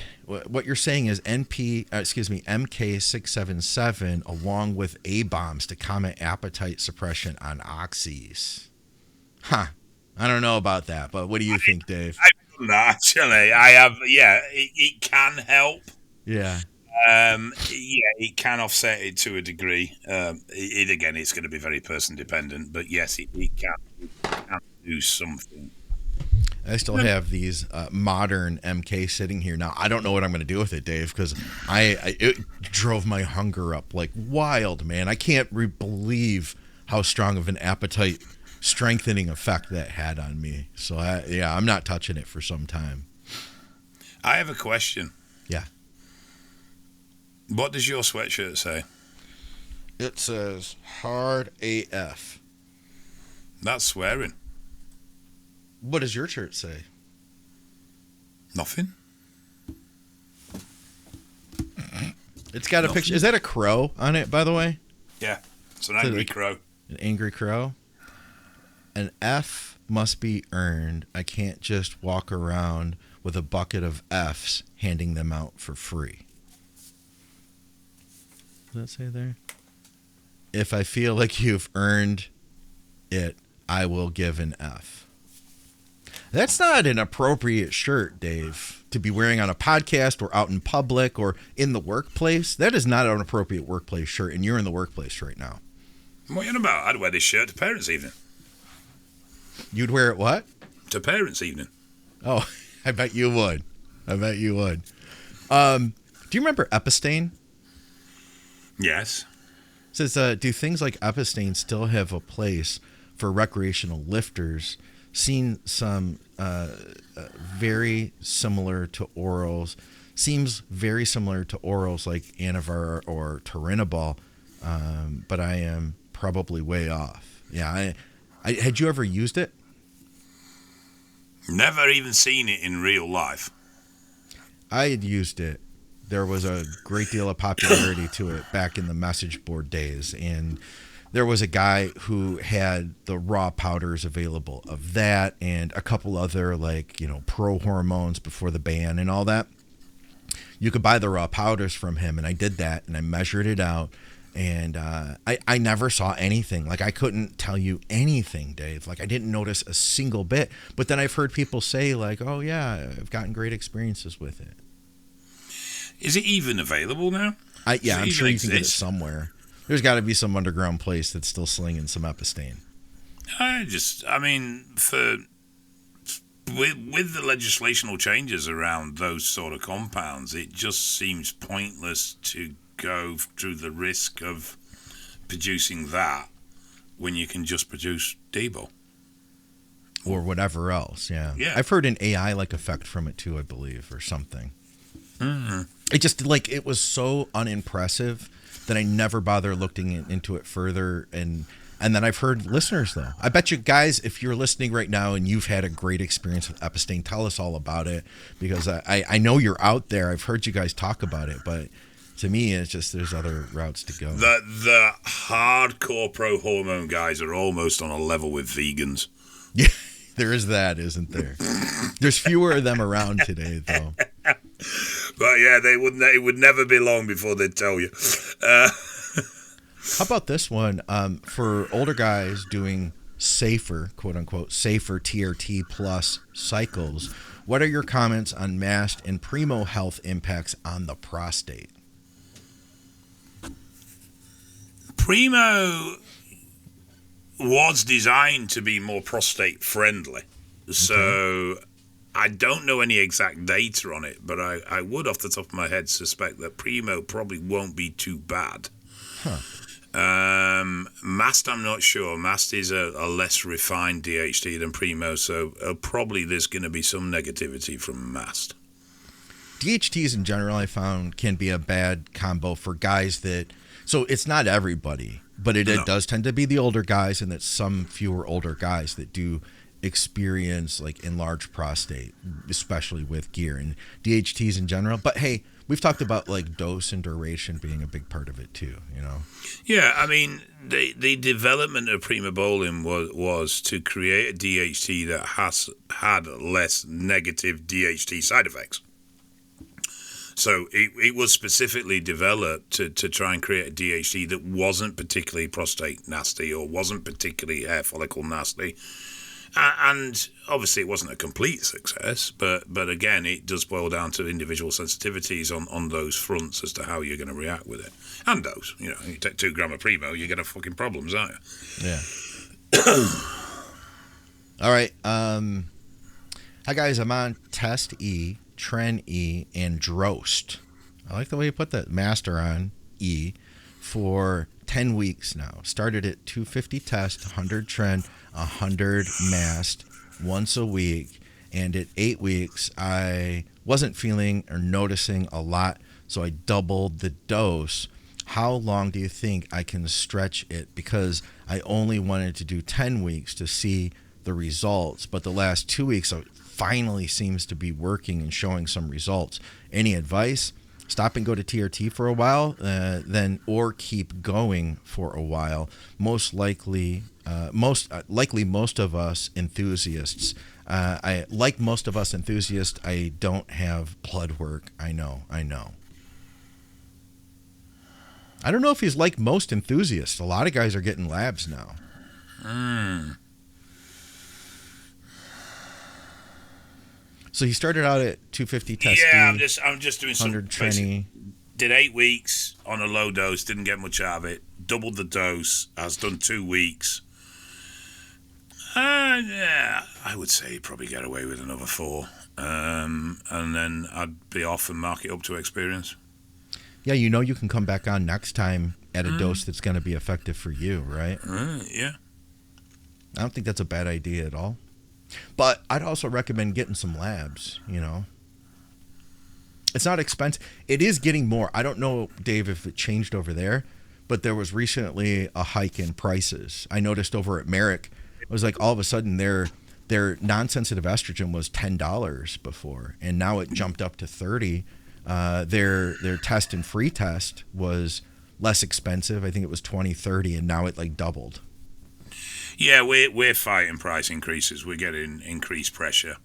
is MK677 along with A-bombs to combat appetite suppression on oxys. Huh. I don't know about that, but what do you think, Dave? Actually, I have. Yeah, it can help. Yeah. It can offset it to a degree. It's going to be very person dependent, but yes, it can do something. I still have these modern MK sitting here now. I don't know what I'm going to do with it, Dave, because it drove my hunger up like wild, man. I can't believe how strong of an appetite strengthening effect that had on me. So I'm not touching it for some time. I have a question. Yeah. What does your sweatshirt say? It says hard AF. That's swearing. What does your shirt say? Nothing. It's got a picture. Is that a crow on it, by the way? Yeah. It's an angry crow. An angry crow? An F must be earned. I can't just walk around with a bucket of Fs handing them out for free. Does that say there? If I feel like you've earned it, I will give an F. That's not an appropriate shirt, Dave, to be wearing on a podcast or out in public or in the workplace. That is not an appropriate workplace shirt, and you're in the workplace right now. What are you on about? I'd wear this shirt to parents' evening. You'd wear it what? To parents' evening. Oh, I bet you would. Do you remember epistane? Yes. It says, do things like epistane still have a place for recreational lifters? Seen some very similar to orals. Seems very similar to orals like Anavar or Turinabol, but I am probably way off. Yeah, I had you ever used it? Never even seen it in real life. I had used it. There was a great deal of popularity to it back in the message board days, and there was a guy who had the raw powders available of that and a couple other pro hormones before the ban and all that. You could buy the raw powders from him, and I did that, and I measured it out, and I never saw anything. I couldn't tell you anything, Dave. I didn't notice a single bit. But then I've heard people say, oh, yeah, I've gotten great experiences with it. Is it even available now? I'm sure you can get it somewhere. There's got to be some underground place that's still slinging some epistane. With the legislational changes around those sort of compounds, it just seems pointless to go through the risk of producing that when you can just produce Debo. Or whatever else, yeah. I've heard an AI-like effect from it too, I believe, or something. Mm-hmm. It just, it was so unimpressive that I never bothered looking into it further. And then I've heard listeners, though. I bet you guys, if you're listening right now and you've had a great experience with epistane, tell us all about it. Because I know you're out there. I've heard you guys talk about it. But to me, it's just there's other routes to go. The hardcore pro-hormone guys are almost on a level with vegans. Yeah, There is that, isn't there? There's fewer of them around today, though. But yeah, it would never be long before they'd tell you. How about this one? For older guys doing safer, quote unquote, safer TRT plus cycles, what are your comments on Mast and Primo health impacts on the prostate? Primo was designed to be more prostate friendly. So I don't know any exact data on it, but I would off the top of my head suspect that Primo probably won't be too bad. Mast, I'm not sure. Mast is a less refined DHT than Primo, so probably there's going to be some negativity from Mast. DHTs in general, I found, can be a bad combo for guys that... So it's not everybody, but it does tend to be the older guys, and it's some fewer older guys that do experience like enlarged prostate, especially with gear and DHTs in general. But hey, we've talked about like dose and duration being a big part of it too, you know? Yeah, I mean, the development of Primobolan was to create a DHT that had less negative DHT side effects. So it was specifically developed to try and create a DHT that wasn't particularly prostate nasty or wasn't particularly hair follicle nasty. And obviously it wasn't a complete success, but again, it does boil down to individual sensitivities on those fronts as to how you're going to react with it. And dose. You know, you take 2 gram of Primo, you're going to have fucking problems, aren't you? Yeah. All right. Hi, guys. I'm on Test E, Tren E, and Drost. I like the way you put that. Master on E for 10 weeks now. Started at 250 test, 100 Tren, 100 Mast once a week. And at 8 weeks, I wasn't feeling or noticing a lot, so I doubled the dose. How long do you think I can stretch it? Because I only wanted to do 10 weeks to see the results, but the last 2 weeks finally seems to be working and showing some results. Any advice? Stop and go to TRT for a while, or keep going for a while. Most likely most of us enthusiasts. I don't have blood work. I know. I don't know if he's like most enthusiasts. A lot of guys are getting labs now. So he started out at 250 test. Yeah, I'm just doing some 100 Tren. Did 8 weeks on a low dose, didn't get much out of it. Doubled the dose, has done 2 weeks. Yeah, I would say probably get away with another 4. And then I'd be off and mark it up to experience. Yeah, you know you can come back on next time at a dose that's going to be effective for you, right? Yeah. I don't think that's a bad idea at all. But I'd also recommend getting some labs, you know. It's not expensive. It is getting more. I don't know, Dave, if it changed over there, but there was recently a hike in prices. I noticed over at Merrick, it was like all of a sudden their non-sensitive estrogen was $10 before, and now it jumped up to $30. Their test and free test was less expensive. I think it was $20, $30, and now it like doubled. Yeah, we're fighting price increases. We're getting increased pressure.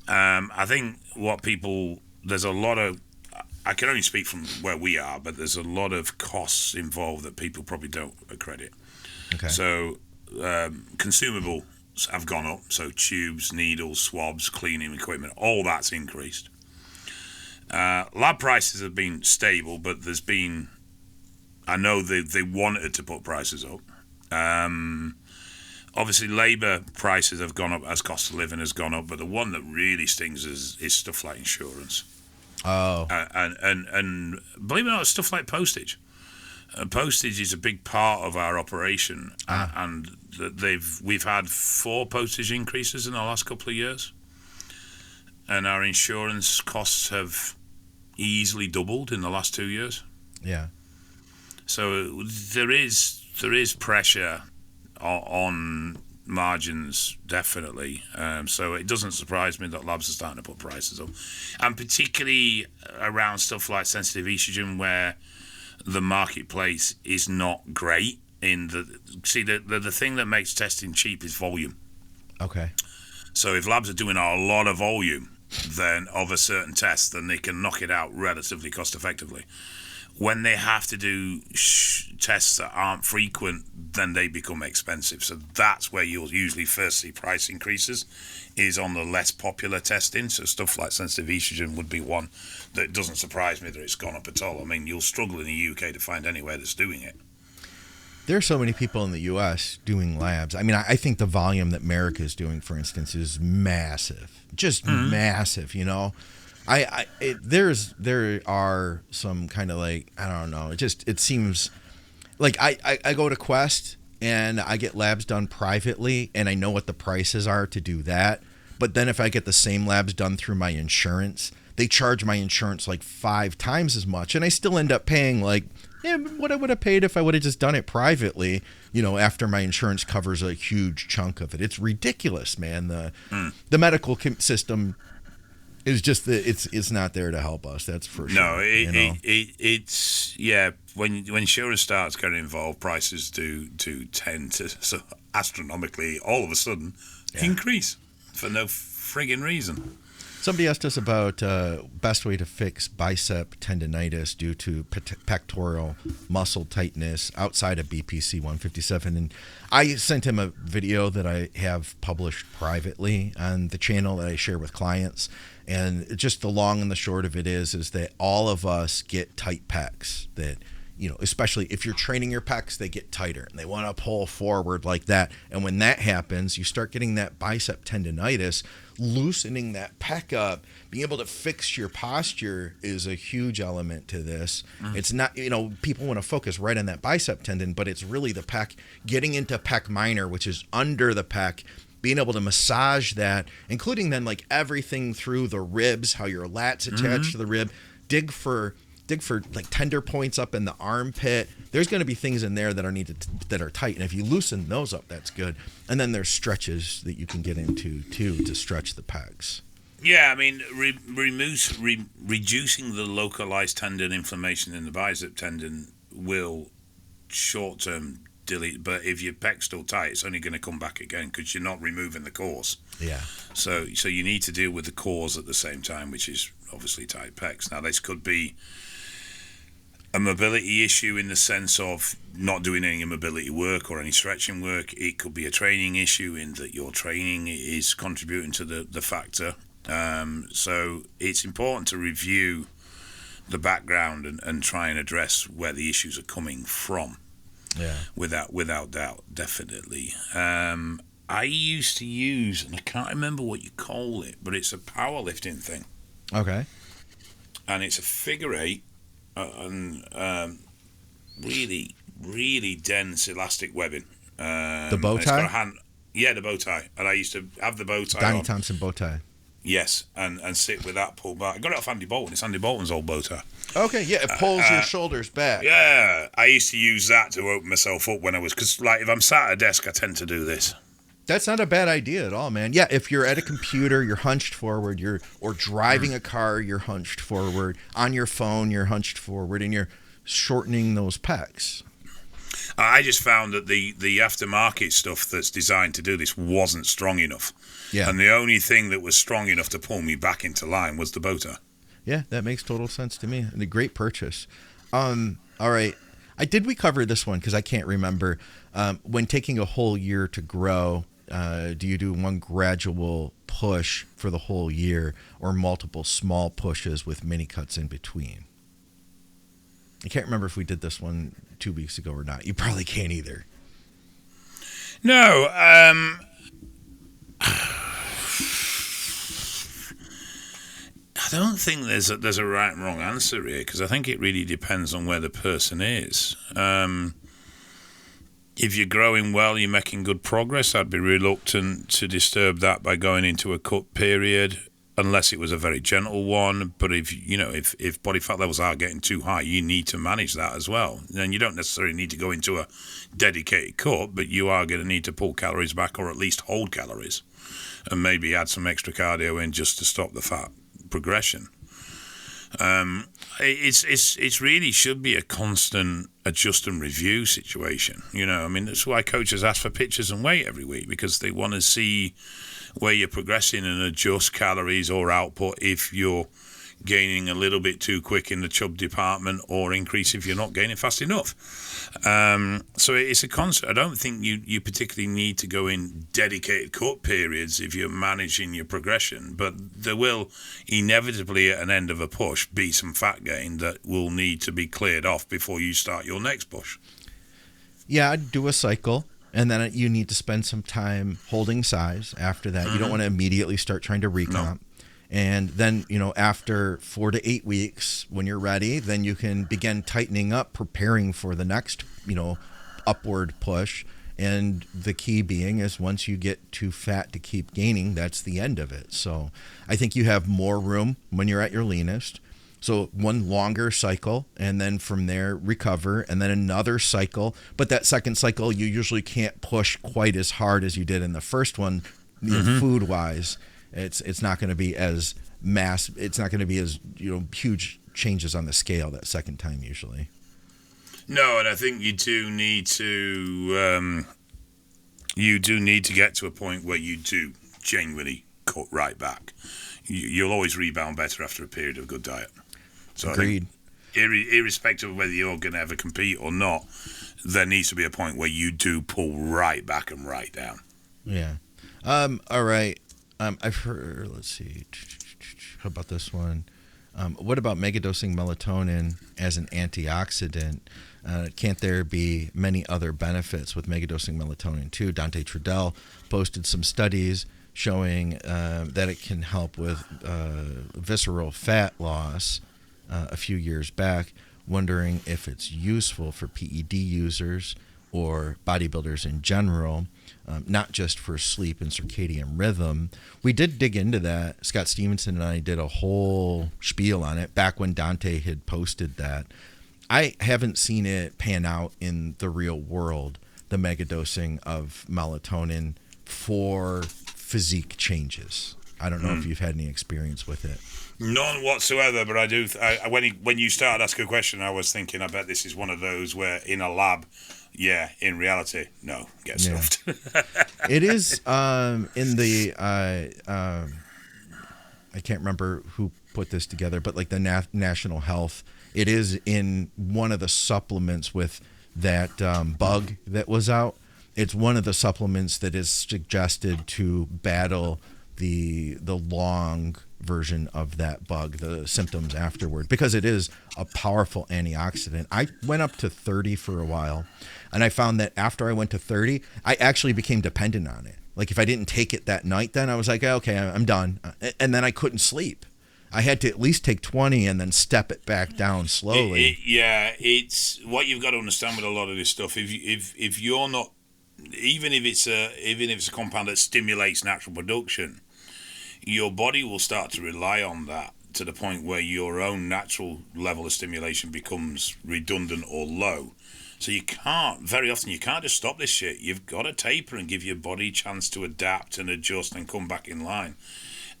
I think there's a lot of, I can only speak from where we are, but there's a lot of costs involved that people probably don't accredit. Okay. So consumables have gone up. So tubes, needles, swabs, cleaning equipment, all that's increased. Lab prices have been stable, but I know they wanted to put prices up. Obviously, labour prices have gone up as cost of living has gone up, but the one that really stings is stuff like insurance. Oh. And believe it or not, stuff like postage. Postage is a big part of our operation, and we've had 4 postage increases in the last couple of years, and our insurance costs have easily doubled in the last 2 years. Yeah. So there is pressure on margins, definitely. So it doesn't surprise me that labs are starting to put prices up, and particularly around stuff like sensitive estrogen, where the marketplace is not great. The thing that makes testing cheap is volume. Okay. So if labs are doing a lot of volume then of a certain test, then they can knock it out relatively cost effectively. When they have to do tests that aren't frequent, then they become expensive. So that's where you'll usually first see price increases, is on the less popular testing. So stuff like sensitive estrogen would be one that doesn't surprise me that it's gone up at all. I mean, you'll struggle in the UK to find anywhere that's doing it. There are so many people in the U.S. doing labs. I mean, I think the volume that America is doing, for instance, is massive, just massive. You know, there are some kind of like, I don't know. It seems like I go to Quest and I get labs done privately, and I know what the prices are to do that. But then if I get the same labs done through my insurance, they charge my insurance like 5 times as much, and I still end up paying like what I would have paid if I would have just done it privately, you know, after my insurance covers a huge chunk of it. It's ridiculous, man. The medical system is just it's not there to help us. That's for sure. No, it's yeah. When insurance starts getting involved, prices do tend to astronomically all of a sudden increase for no friggin' reason. Somebody asked us about best way to fix bicep tendonitis due to pectoral muscle tightness outside of BPC157. And I sent him a video that I have published privately on the channel that I share with clients. And just the long and the short of it is that all of us get tight pecs that, you know, especially if you're training your pecs, they get tighter and they want to pull forward like that. And when that happens, you start getting that bicep tendonitis. Loosening that pec up, being able to fix your posture is a huge element to this. It's not, you know, people want to focus right on that bicep tendon, but it's really the pec, getting into pec minor, which is under the pec, being able to massage that, including then like everything through the ribs, how your lats attach to the rib, dig for like tender points up in the armpit. There's going to be things in there that are needed that are tight, and if you loosen those up, that's good. And then there's stretches that you can get into too to stretch the pecs. Yeah, I mean, reducing the localized tendon inflammation in the bicep tendon will short-term delete, but if your pec's still tight, it's only going to come back again because you're not removing the cause. Yeah. So you need to deal with the cause at the same time, which is obviously tight pecs. Now, this could be a mobility issue in the sense of not doing any mobility work or any stretching work. It could be a training issue in that your training is contributing to the factor. So it's important to review the background and try and address where the issues are coming from. Yeah. Without doubt, definitely. I used to use, and I can't remember what you call it, but it's a powerlifting thing. Okay. And it's a figure 8 and really, really dense elastic webbing. The bow tie? The bow tie. And I used to have the bow tie Donnie Thompson bow tie. Yes, and sit with that pulled back. I got it off Andy Bolton. It's Andy Bolton's old bow tie. Okay, yeah, it pulls your shoulders back. Yeah, I used to use that to open myself up when I was, because like if I'm sat at a desk, I tend to do this. That's not a bad idea at all, man. Yeah, if you're at a computer, you're hunched forward, or driving a car, you're hunched forward. On your phone, you're hunched forward, and you're shortening those pecs. I just found that the aftermarket stuff that's designed to do this wasn't strong enough. Yeah. And the only thing that was strong enough to pull me back into line was the bow tie. Yeah, that makes total sense to me. And a great purchase. All right. Did we cover this one? Because I can't remember. When taking a whole year to grow, do you do one gradual push for the whole year or multiple small pushes with mini cuts in between? I can't remember if we did this one 2 weeks ago or not. You probably can't either. No. I don't think there's a right and wrong answer here, because I think it really depends on where the person is. If you're growing well, you're making good progress, I'd be reluctant to disturb that by going into a cut period, unless it was a very gentle one. But if body fat levels are getting too high, you need to manage that as well. Then you don't necessarily need to go into a dedicated cut, but you are going to need to pull calories back, or at least hold calories, and maybe add some extra cardio in just to stop the fat progression. It's really should be a constant adjust and review situation. I mean, that's why coaches ask for pictures and weight every week, because they want to see where you're progressing and adjust calories or output if you're gaining a little bit too quick in the chub department, or increase if you're not gaining fast enough. So it's a constant. I don't think you particularly need to go in dedicated cut periods if you're managing your progression, but there will inevitably at an end of a push be some fat gain that will need to be cleared off before you start your next push. Yeah, I'd do a cycle, and then you need to spend some time holding size after that. You don't want to immediately start trying to recomp. No. And then, after 4 to 8 weeks, when you're ready, then you can begin tightening up, preparing for the next, upward push. And the key being is once you get too fat to keep gaining, that's the end of it. So I think you have more room when you're at your leanest. So one longer cycle, and then from there recover, and then another cycle. But that second cycle, you usually can't push quite as hard as you did in the first one, food-wise. It's not going to be as it's not going to be as huge changes on the scale that second time usually. No, and I think you do need to get to a point where you do genuinely cut right back. You'll always rebound better after a period of good diet. So agreed. I think, irrespective of whether you're going to ever compete or not, there needs to be a point where you do pull right back and right down. Yeah. All right. I've heard, let's see, how about this one? What about megadosing melatonin as an antioxidant? Can't there be many other benefits with megadosing melatonin too? Dante Trudell posted some studies showing that it can help with visceral fat loss a few years back, wondering if it's useful for PED users or bodybuilders in general. Not just for sleep and circadian rhythm. We did dig into that. Scott Stevenson and I did a whole spiel on it back when Dante had posted that. I haven't seen it pan out in the real world, the megadosing of melatonin for physique changes. I don't know if you've had any experience with it. None whatsoever, but I do. When you started asking a question, I was thinking, I bet this is one of those where in a lab, yeah, in reality, no, get stuffed. It is in the, I can't remember who put this together, but like the National Health, it is in one of the supplements with that bug that was out. It's one of the supplements that is suggested to battle the long version of that bug, the symptoms afterward, because it is a powerful antioxidant. I went up to 30 for a while, and I found that after I went to 30, I actually became dependent on it. Like if I didn't take it that night, then I was like, okay, I'm done. And then I couldn't sleep. I had to at least take 20 and then step it back down slowly. It's what you've got to understand with a lot of this stuff. If you're not, even if it's a compound that stimulates natural production, your body will start to rely on that to the point where your own natural level of stimulation becomes redundant or low. So very often you can't just stop this shit. You've got to taper and give your body a chance to adapt and adjust and come back in line.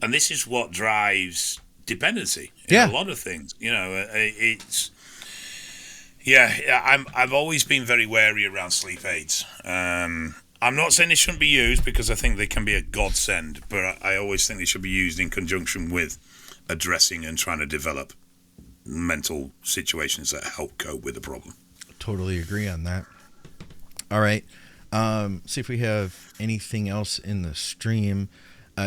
And this is what drives dependency in a lot of things. I've always been very wary around sleep aids. I'm not saying they shouldn't be used because I think they can be a godsend, but I always think they should be used in conjunction with addressing and trying to develop mental situations that help cope with the problem. Totally agree on that. All right. See if we have anything else in the stream.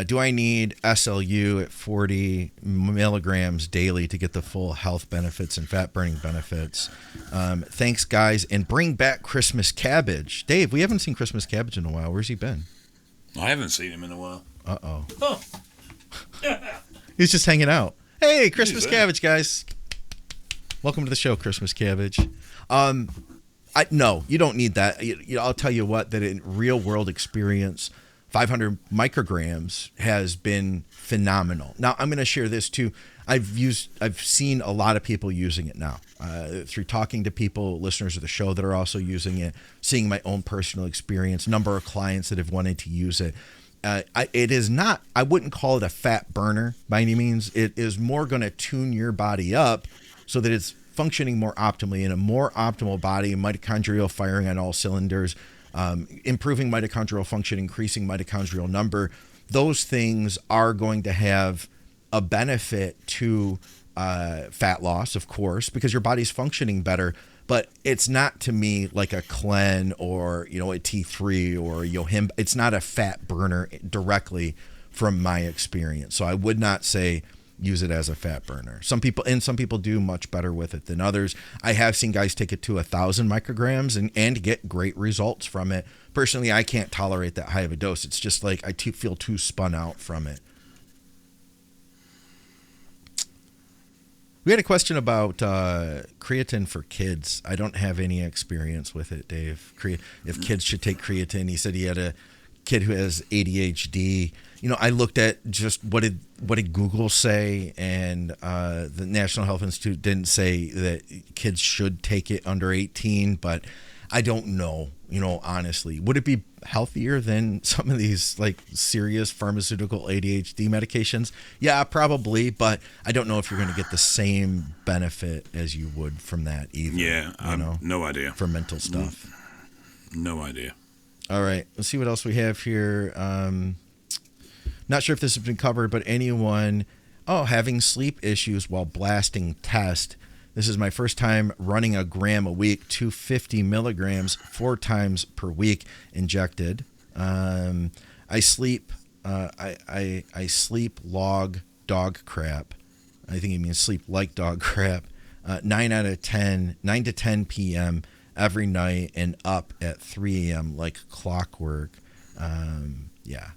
Do I need SLU at 40 milligrams daily to get the full health benefits and fat burning benefits? Thanks, guys. And bring back Christmas Cabbage. Dave, we haven't seen Christmas Cabbage in a while. Where's he been? I haven't seen him in a while. Uh-oh. Oh. He's just hanging out. Hey, Christmas Cabbage, guys. Welcome to the show, Christmas Cabbage. No, you don't need that. I'll tell you what, that in real world experience, 500 micrograms has been phenomenal. Now, I'm going to share this too. I've seen a lot of people using it now through talking to people, listeners of the show that are also using it, seeing my own personal experience, number of clients that have wanted to use it. it is not, I wouldn't call it a fat burner by any means. It is more going to tune your body up so that it's functioning more optimally in a more optimal body, mitochondrial firing on all cylinders, improving mitochondrial function, increasing mitochondrial number. Those things are going to have a benefit to fat loss, of course, because your body's functioning better. But it's not, to me, like a Clen or, a T3 or Yohimba. It's not a fat burner directly from my experience. So I would not say use it as a fat burner. Some people do much better with it than others. I have seen guys take it to 1,000 micrograms and get great results from it. Personally, I can't tolerate that high of a dose. It's just like I feel too spun out from it. We had a question about creatine for kids. I don't have any experience with it, Dave. If kids should take creatine. He said he had a kid who has ADHD. I looked at just what did Google say, and the National Health Institute didn't say that kids should take it under 18, but I don't know, honestly. Would it be healthier than some of these like serious pharmaceutical ADHD medications? Yeah, probably, but I don't know if you're going to get the same benefit as you would from that either. Yeah, no idea. For mental stuff. No idea. All right, let's see what else we have here. Not sure if this has been covered, but anyone having sleep issues while blasting test. This is my first time running a gram a week, 250 milligrams, 4 times per week injected. I sleep log dog crap. I think he means sleep like dog crap. 9 to 10 p.m. every night and up at 3 a.m. like clockwork. Yeah.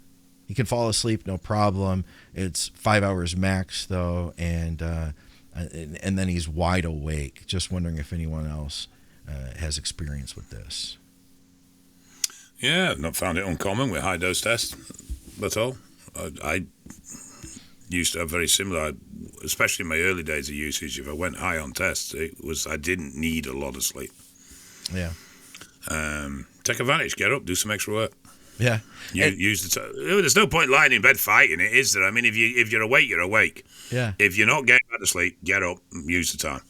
You can fall asleep, no problem. It's 5 hours max, though, and then he's wide awake. Just wondering if anyone else has experience with this. Yeah, I've not found it uncommon with high-dose tests at all. I used to have very similar, especially in my early days of usage. If I went high on tests, I didn't need a lot of sleep. Yeah. Take advantage, get up, do some extra work. Yeah. Use there's no point lying in bed fighting it, is there? I mean, if you're awake, you're awake. Yeah. If you're not getting back to sleep, get up, use the time.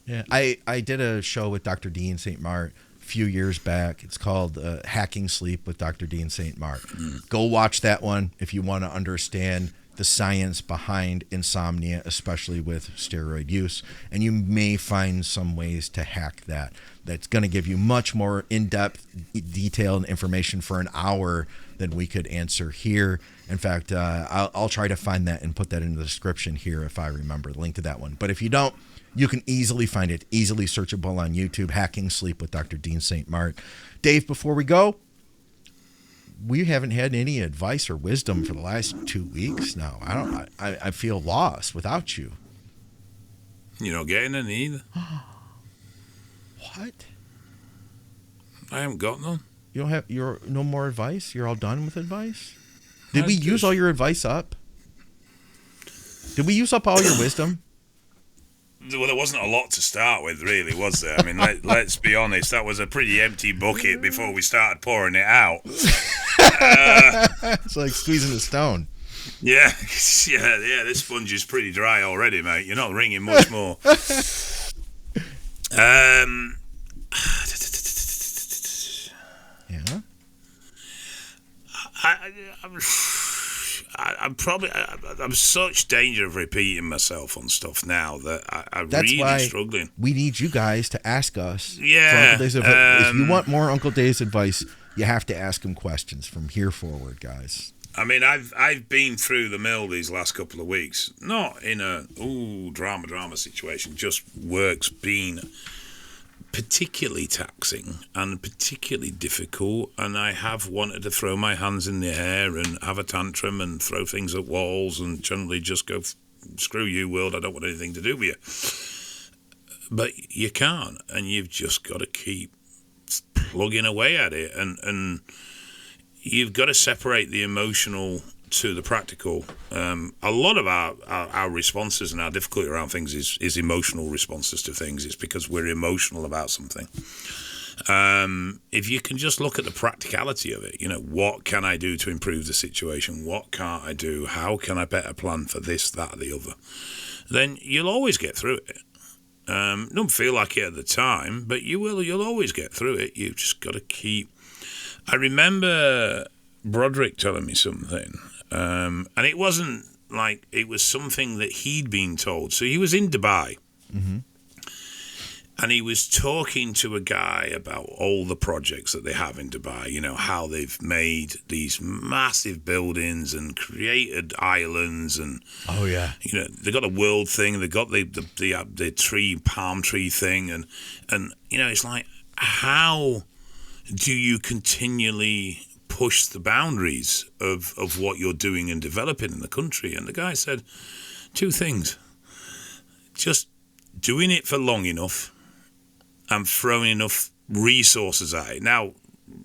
Yeah. I did a show with Dr. Dean St. Mart a few years back. It's called Hacking Sleep with Dr. Dean St. Mart. Go watch that one if you want to understand the science behind insomnia, especially with steroid use. And you may find some ways to hack that. That's going to give you much more in-depth, detailed information for an hour than we could answer here. In fact, I'll try to find that and put that in the description here if I remember the link to that one. But if you don't, you can easily find it, easily searchable on YouTube, Hacking Sleep with Dr. Dean St. Mart. Dave, before we go, we haven't had any advice or wisdom for the last 2 weeks now. I feel lost without you. You're not getting any either. What? I haven't got none. You don't have no more advice? You're all done with advice? Did we use all your advice up? Did we use up all your wisdom? Well, there wasn't a lot to start with, really, was there? I mean, let's be honest. That was a pretty empty bucket before we started pouring it out. It's like squeezing a stone. Yeah. This sponge is pretty dry already, mate. You're not wringing much more. Yeah. I'm such danger of repeating myself on stuff now that I'm That's really why struggling. We need you guys to ask us. Yeah. For Uncle Dave's advice. If you want more Uncle Dave's advice, you have to ask him questions from here forward, guys. I mean, I've been through the mill these last couple of weeks. Not in a drama situation. Just work's been particularly taxing and particularly difficult, and I have wanted to throw my hands in the air and have a tantrum and throw things at walls and generally just go, screw you, world, I don't want anything to do with you. But you can't, and you've just got to keep plugging away at it, and you've got to separate the emotional to the practical. A lot of our responses and our difficulty around things is emotional responses to things. It's because we're emotional about something. If you can just look at the practicality of it, what can I do to improve the situation? What can't I do? How can I better plan for this, that, or the other? Then you'll always get through it. Don't feel like it at the time, but you'll always get through it. You've just got to keep... I remember Broderick telling me something, and it wasn't like it was something that he'd been told. So he was in Dubai, and he was talking to a guy about all the projects that they have in Dubai, how they've made these massive buildings and created islands and... Oh, yeah. They got a world thing, they got the palm tree thing, and it's like, how do you continually push the boundaries of what you're doing and developing in the country? And the guy said 2 things. Just doing it for long enough and throwing enough resources at it. Now,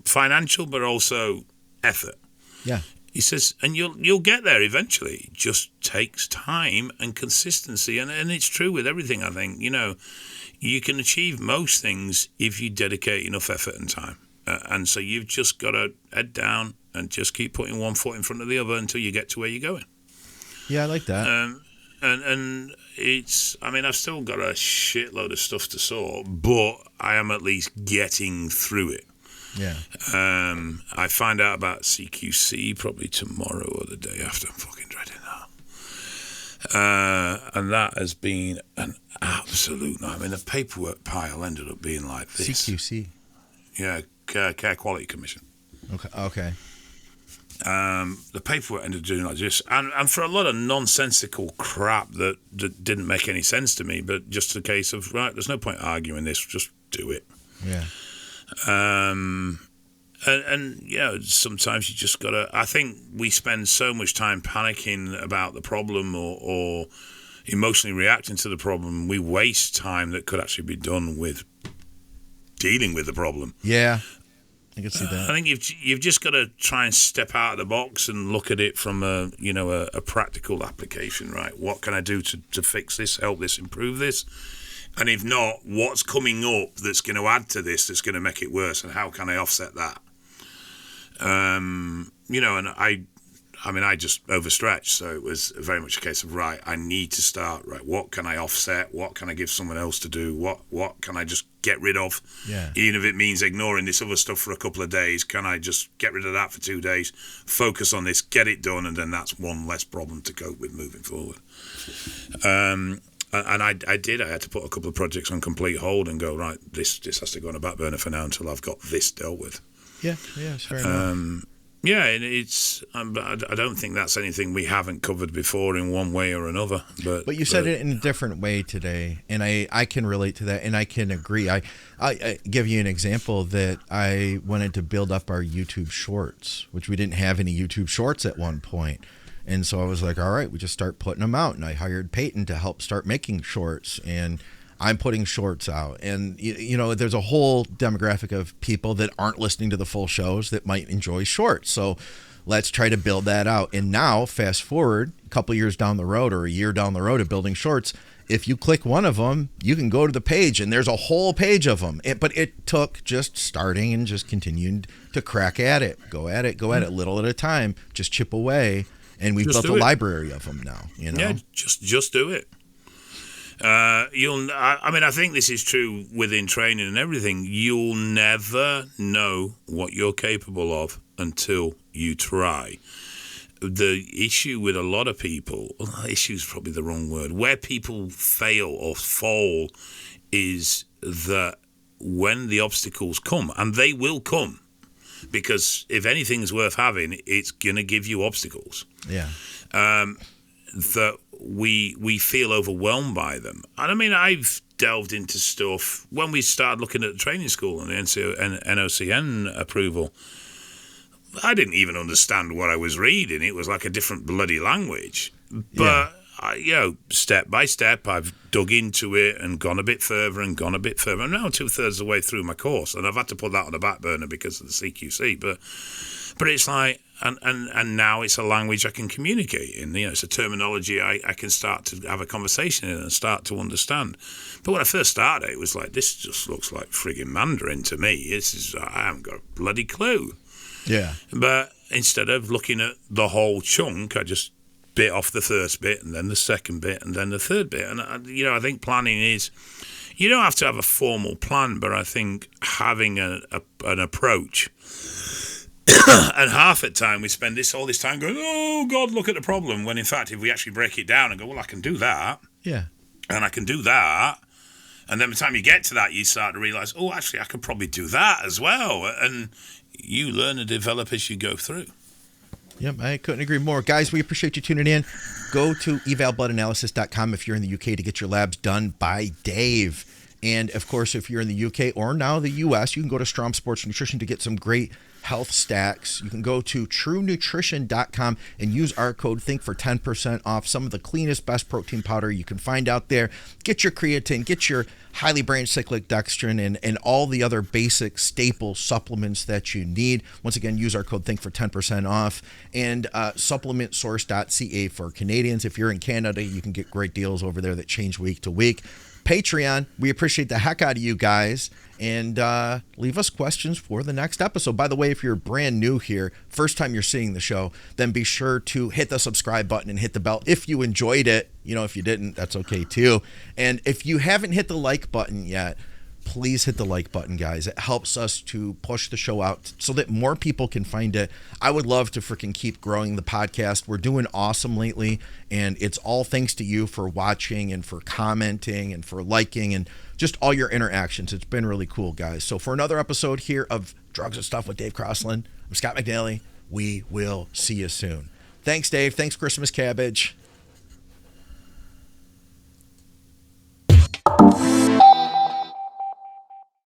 financial, but also effort. Yeah. He says, and you'll get there eventually. It just takes time and consistency. And it's true with everything, I think. You can achieve most things if you dedicate enough effort and time. And so you've just got to head down and just keep putting one foot in front of the other until you get to where you're going. Yeah, I like that. And it's, I've still got a shitload of stuff to sort, but I am at least getting through it. Yeah. I find out about CQC probably tomorrow or the day after. I'm fucking dreading that. And that has been an absolute... the paperwork pile ended up being like this. CQC? Yeah, Care Quality Commission. Okay. The paperwork ended up doing like this, and for a lot of nonsensical crap that didn't make any sense to me, but just a case of, right, there's no point arguing this, just do it. Yeah. And sometimes you just gotta... I think we spend so much time panicking about the problem or emotionally reacting to the problem, we waste time that could actually be done with dealing with the problem. Yeah, I can see that. I think you've just got to try and step out of the box and look at it from a practical application, right? What can I do to fix this, help this, improve this? And if not, what's coming up that's going to add to this, that's going to make it worse, and how can I offset that? And I just overstretched, so it was very much a case of, right, I need to start, right, what can I offset? What can I give someone else to do? What can I just get rid of? Yeah. Even if it means ignoring this other stuff for a couple of days, can I just get rid of that for 2 days, focus on this, get it done, and then that's one less problem to cope with moving forward. And I did. I had to put a couple of projects on complete hold and go, right, this has to go on a back burner for now until I've got this dealt with. Yeah, it's fair enough. Yeah, and it's... I don't think that's anything we haven't covered before in one way or another. But you said it in a different way today, and I can relate to that, and I can agree. I give you an example that I wanted to build up our YouTube Shorts, which we didn't have any YouTube Shorts at one point. And so I was like, all right, we just start putting them out. And I hired Peyton to help start making shorts. And I'm putting shorts out. And, there's a whole demographic of people that aren't listening to the full shows that might enjoy shorts. So let's try to build that out. And now, fast forward a couple years down the road or a year down the road of building shorts, if you click one of them, you can go to the page and there's a whole page of them. But it took just starting and just continuing to crack at it, go at it little at a time, just chip away. And we've built a library of them now, Yeah, just do it. I think this is true within training and everything. You'll never know what you're capable of until you try. The issue with a lot of people, issue is probably the wrong word, where people fail or fall is that when the obstacles come, and they will come, because if anything's worth having, it's going to give you obstacles. Yeah. That we feel overwhelmed by them. And I've delved into stuff when we started looking at the training school and the NOCN approval. I didn't even understand what I was reading. It was like a different bloody language. But, step by step, I've dug into it and gone a bit further. I'm now 2/3 of the way through my course, and I've had to put that on the back burner because of the CQC. But But it's like, and now it's a language I can communicate in. You know, it's a terminology I can start to have a conversation in and start to understand. But when I first started, it was like, this just looks like frigging Mandarin to me. I haven't got a bloody clue. Yeah. But instead of looking at the whole chunk, I just bit off the first bit and then the second bit and then the third bit. And, I think planning is, you don't have to have a formal plan, but I think having an approach. And half the time we spend all this time going, oh, God, look at the problem. When in fact, if we actually break it down and go, well, I can do that. Yeah. And I can do that. And then by the time you get to that, you start to realize, oh, actually, I could probably do that as well. And you learn and develop as you go through. Yep, I couldn't agree more. Guys, we appreciate you tuning in. Go to evalbloodanalysis.com if you're in the UK to get your labs done by Dave. And, of course, if you're in the UK or now the US, you can go to Strom Sports Nutrition to get some great health stacks. You can go to truenutrition.com and use our code THINK for 10% off some of the cleanest, best protein powder you can find out there. Get your creatine, get your highly branched cyclic dextrin, and all the other basic staple supplements that you need. Once again, use our code THINK for 10% off. And supplementsource.ca for Canadians. If you're in Canada, you can get great deals over there that change week to week. Patreon, we appreciate the heck out of you guys, and leave us questions for the next episode. By the way, if you're brand new here, first time you're seeing the show, then be sure to hit the subscribe button and hit the bell if you enjoyed it. If you didn't, that's okay too. And if you haven't hit the like button yet, please hit the like button, guys. It helps us to push the show out so that more people can find it. I would love to freaking keep growing the podcast. We're doing awesome lately, and it's all thanks to you for watching and for commenting and for liking and just all your interactions. It's been really cool, guys. So for another episode here of Drugs and Stuff with Dave Crosland, I'm Scott McNally. We will see you soon. Thanks, Dave. Thanks, Christmas Cabbage.